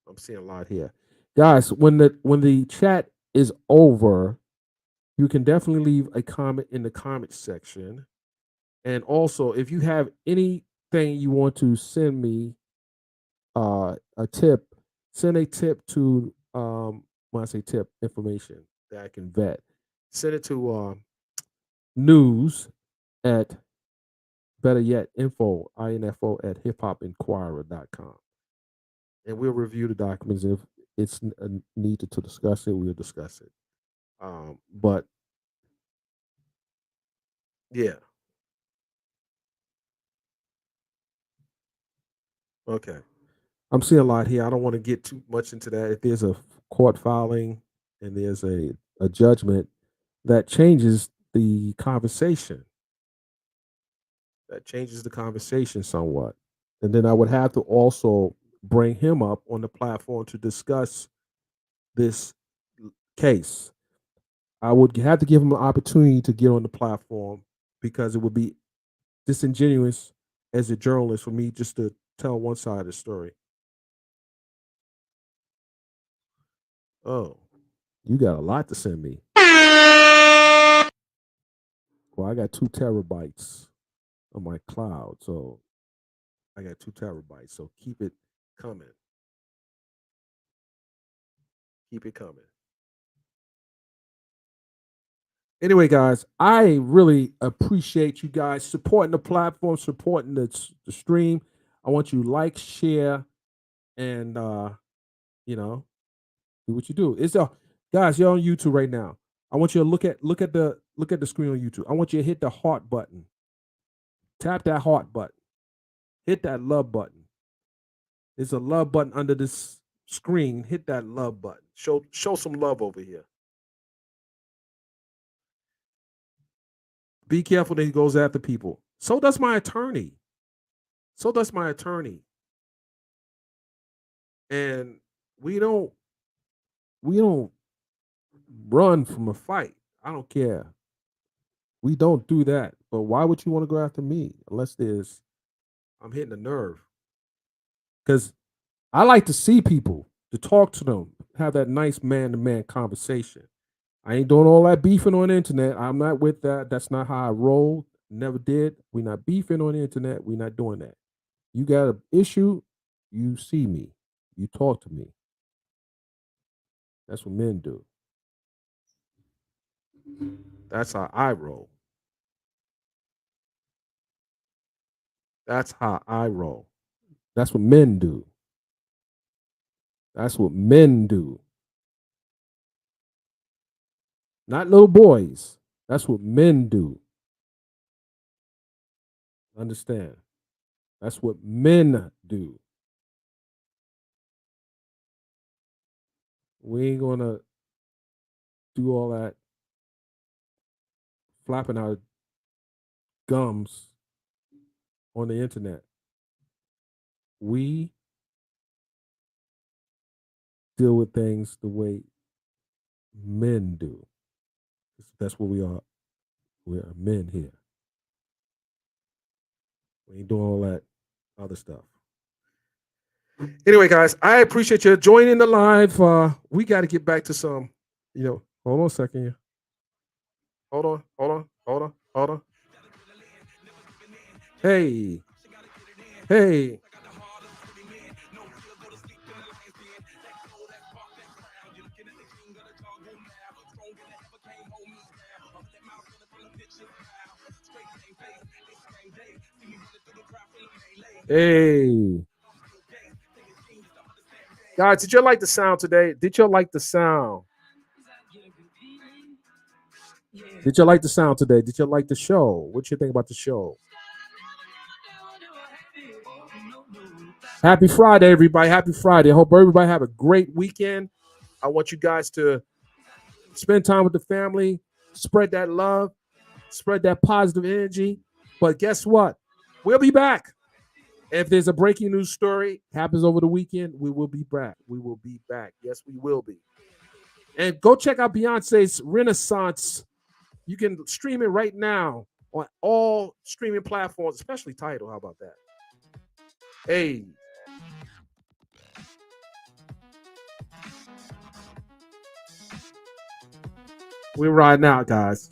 I'm seeing a lot here. Guys, when the chat is over, you can definitely leave a comment in the comment section. And also, if you have anything you want to send me, a tip, send a tip to when I say tip, information that I can vet. Send it to news at better yet info at hiphopinquirer.com. And we'll review the documents. If it's needed to discuss it, we'll discuss it. But yeah, okay. I'm seeing a lot here. I don't want to get too much into that. If there's a court filing and there's a judgment, that changes the conversation. That changes the conversation somewhat. And then I would have to also bring him up on the platform to discuss this case. I would have to give him an opportunity to get on the platform because it would be disingenuous as a journalist for me just to tell one side of the story. Oh, you got a lot to send me. Well, I got 2 terabytes on my cloud, so I got 2 terabytes. So keep it coming. Keep it coming. Anyway, guys, I really appreciate you guys supporting the platform, supporting the stream. I want you to like, share, and do what you do. Guys, you're on YouTube right now. I want you to look at the screen on YouTube. I want you to hit the heart button. Tap that heart button. Hit that love button. There's a love button under this screen. Hit that love button. Show some love over here. Be careful that he goes after people. So does my attorney. So does my attorney. And we don't run from a fight. I don't care. We don't do that. But why would you want to go after me unless I'm hitting a nerve? because I like to see people, to talk to them, have that nice man-to-man conversation. I ain't doing all that beefing on the internet. I'm not with that. That's not how I roll. Never did. We're not beefing on the internet. We're not doing that. You got an issue, you see me. You talk to me. That's what men do. That's how I roll. That's how I roll. That's what men do. That's what men do. Not little boys. That's what men do. Understand? That's what men do. We ain't gonna do all that flapping our gums on the internet. We deal with things the way men do. That's what we are. We're men here. We ain't doing all that other stuff. Anyway, guys, I appreciate you joining the live. We got to get back to some, hold on a second here. Hold on. Hey. Hey. Guys, did you like the sound today? Did you like the sound? Did you like the sound today? Did you like the show? What you think about the show? Happy Friday, everybody. Happy Friday. I hope everybody have a great weekend. I want you guys to spend time with the family, spread that love, spread that positive energy. But guess what? We'll be back. If there's a breaking news story happens over the weekend, we will be back. We will be back. Yes, we will be. And go check out Beyonce's Renaissance. You can stream it right now on all streaming platforms, especially Tidal. How about that? Hey. We're riding out, guys.